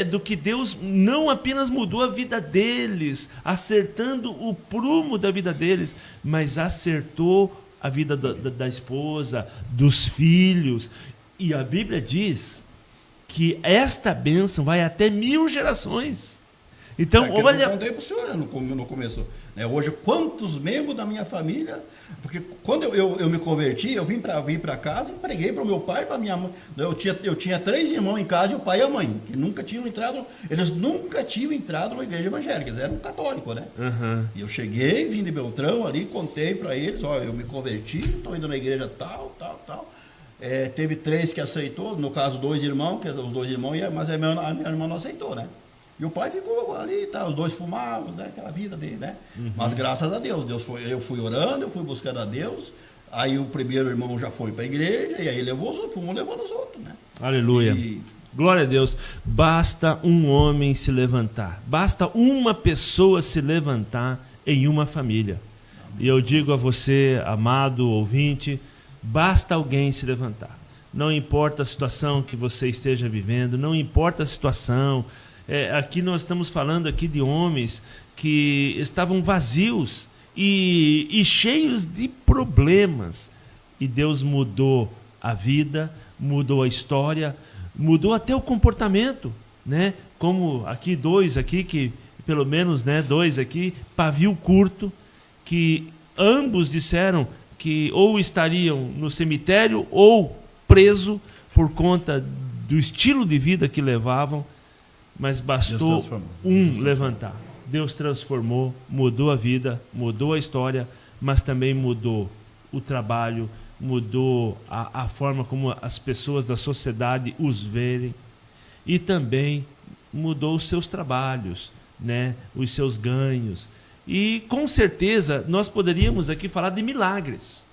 Do que Deus não apenas mudou a vida deles, acertando o prumo da vida deles, mas acertou a vida da esposa, dos filhos. E a Bíblia diz que esta bênção vai até 1000 gerações. Então, olha... Eu contei para o senhor no começo. Né? Hoje, quantos membros da minha família... Porque quando eu me converti, eu vim para casa e preguei para o meu pai e para minha mãe. Eu tinha 3 irmãos em casa, e o pai e a mãe, que eles nunca tinham entrado numa igreja evangélica, eles eram católicos, né? Uhum. E eu cheguei, vim de Beltrão ali, contei para eles, eu me converti, estou indo na igreja tal. Teve 3 que aceitou, no caso 2 irmãos, que os 2 irmãos, mas a minha irmã não aceitou, né? E o pai ficou ali, os 2 fumavam, né? Aquela vida dele, né? Uhum. Mas graças a Deus, eu fui orando, eu fui buscando a Deus, aí o primeiro irmão já foi para a igreja, e aí levou os outros, fomos levando os outros, né? Aleluia. Glória a Deus. Basta um homem se levantar, basta uma pessoa se levantar em uma família. Amém. E eu digo a você, amado ouvinte, basta alguém se levantar. Não importa a situação que você esteja vivendo, não importa a situação. Aqui nós estamos falando aqui de homens que estavam vazios e cheios de problemas. E Deus mudou a vida, mudou a história, mudou até o comportamento, né? Como aqui 2 aqui, que pelo menos, né, 2 aqui, pavio curto, que ambos disseram que ou estariam no cemitério ou preso por conta do estilo de vida que levavam. Mas bastou levantar. Deus transformou, mudou a vida, mudou a história, mas também mudou o trabalho, mudou a forma como as pessoas da sociedade os verem e também mudou os seus trabalhos, né? Os seus ganhos. E com certeza nós poderíamos aqui falar de milagres.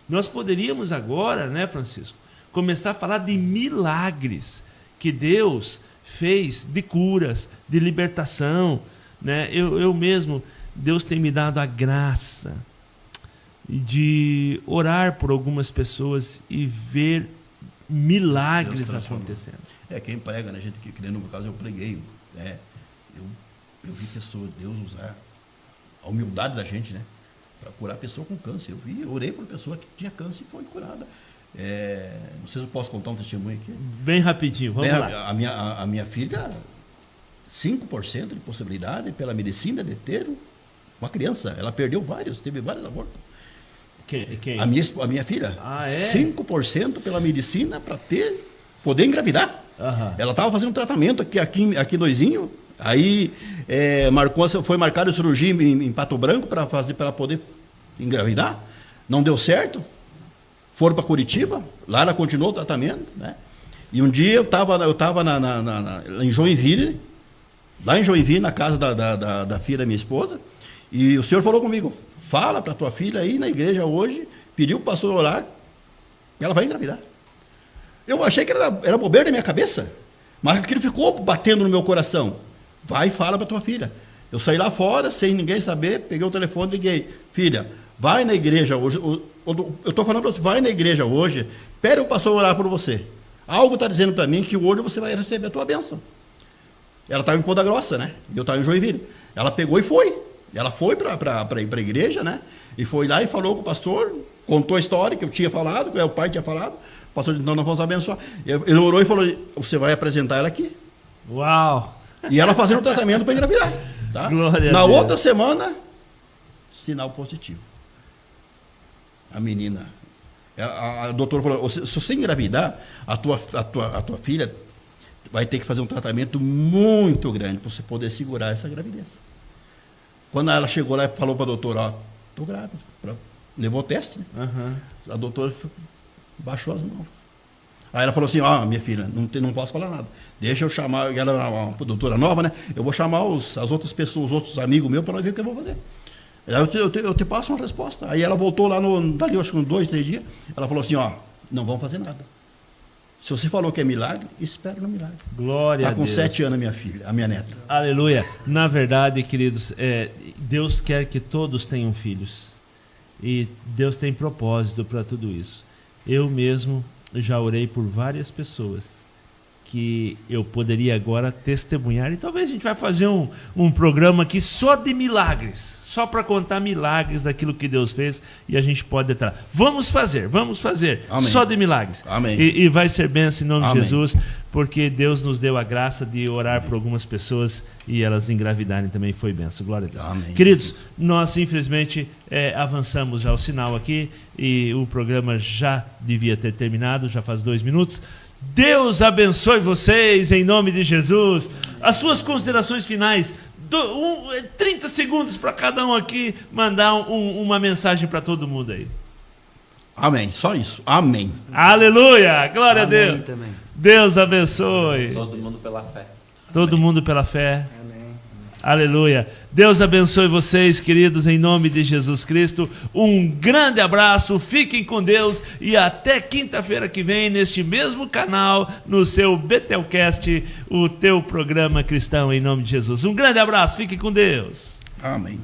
Nós poderíamos agora, né, Francisco, começar a falar de milagres que Deus fez, de curas, de libertação, né? Eu mesmo, Deus tem me dado a graça de orar por algumas pessoas e ver milagres acontecendo. Quem prega, né, gente, que no meu caso eu preguei, né? Eu vi pessoas, Deus usar a humildade da gente, né, para curar a pessoa com câncer. Eu orei por uma pessoa que tinha câncer e foi curada. Não sei se eu posso contar um testemunho aqui. Bem rapidinho, vamos lá. A minha filha, 5% de possibilidade pela medicina de ter uma criança. Ela perdeu teve vários abortos. Quem? A minha filha. 5% pela medicina para poder engravidar. Uhum. Ela estava fazendo um tratamento aqui doisinho. Aí foi marcada a cirurgia em Pato Branco para poder engravidar. Não deu certo. Foram para Curitiba, lá ela continuou o tratamento, né? E um dia eu estava em Joinville, lá em Joinville, na casa da filha da minha esposa, e o senhor falou comigo, fala para tua filha aí na igreja hoje, pediu para o pastor orar, e ela vai engravidar. Eu achei que era bobeira da minha cabeça, mas aquilo ficou batendo no meu coração. Vai e fala para tua filha. Eu saí lá fora, sem ninguém saber, peguei o telefone e liguei. Filha, vai na igreja hoje. Eu estou falando para você, vai na igreja hoje, pede o pastor orar por você. Algo está dizendo para mim que hoje você vai receber a tua bênção. Ela estava em Ponta Grossa, né? E eu estava em Joinville. Ela pegou e foi. Ela foi para a igreja, né? E foi lá e falou com o pastor, contou a história que eu tinha falado, que o pai tinha falado. O pastor disse, então nós vamos abençoar. Ele orou e falou, você vai apresentar ela aqui. Uau! E ela fazendo o tratamento para engravidar. Tá? Na outra semana, sinal positivo. A menina A doutora falou, se você engravidar, a tua filha vai ter que fazer um tratamento muito grande para você poder segurar essa gravidez. Quando ela chegou lá e falou para a doutora, ó, estou grávida. Levou o teste, né? A doutora baixou as mãos. Aí ela falou assim, minha filha, não posso falar nada. Deixa eu chamar, ela é uma doutora nova, né? Eu vou chamar as outras pessoas, os outros amigos meus para ver o que eu vou fazer. Aí eu te passo uma resposta. Aí ela voltou lá, dali acho que uns 2, 3 dias, ela falou assim, não vamos fazer nada. Se você falou que é milagre, espera no milagre. Glória a Deus. Está com 7 anos a minha neta. Aleluia. Na verdade, queridos, Deus quer que todos tenham filhos. E Deus tem propósito para tudo isso. Eu mesmo já orei por várias pessoas que eu poderia agora testemunhar. E talvez a gente vai fazer um programa aqui só de milagres. Só para contar milagres daquilo que Deus fez e a gente pode entrar. Vamos fazer. Amém. Só de milagres. Amém. E vai ser bênção em nome Amém. de Jesus, porque Deus nos deu a graça de orar por algumas pessoas e elas engravidarem também foi bênção. Glória a Deus. Amém. Queridos, nós infelizmente avançamos já o sinal aqui e o programa já devia ter terminado, já faz 2 minutos. Deus abençoe vocês em nome de Jesus. As suas considerações finais, 30 segundos para cada um aqui mandar uma mensagem para todo mundo aí. Amém, só isso. Amém. Aleluia, glória Amém a Deus. também. Deus abençoe. Todo mundo pela fé. Todo mundo pela fé. Amém. Aleluia. Deus abençoe vocês, queridos, em nome de Jesus Cristo. Um grande abraço, fiquem com Deus e até quinta-feira que vem, neste mesmo canal, no seu Betelcast, o teu programa cristão, em nome de Jesus. Um grande abraço, fiquem com Deus. Amém.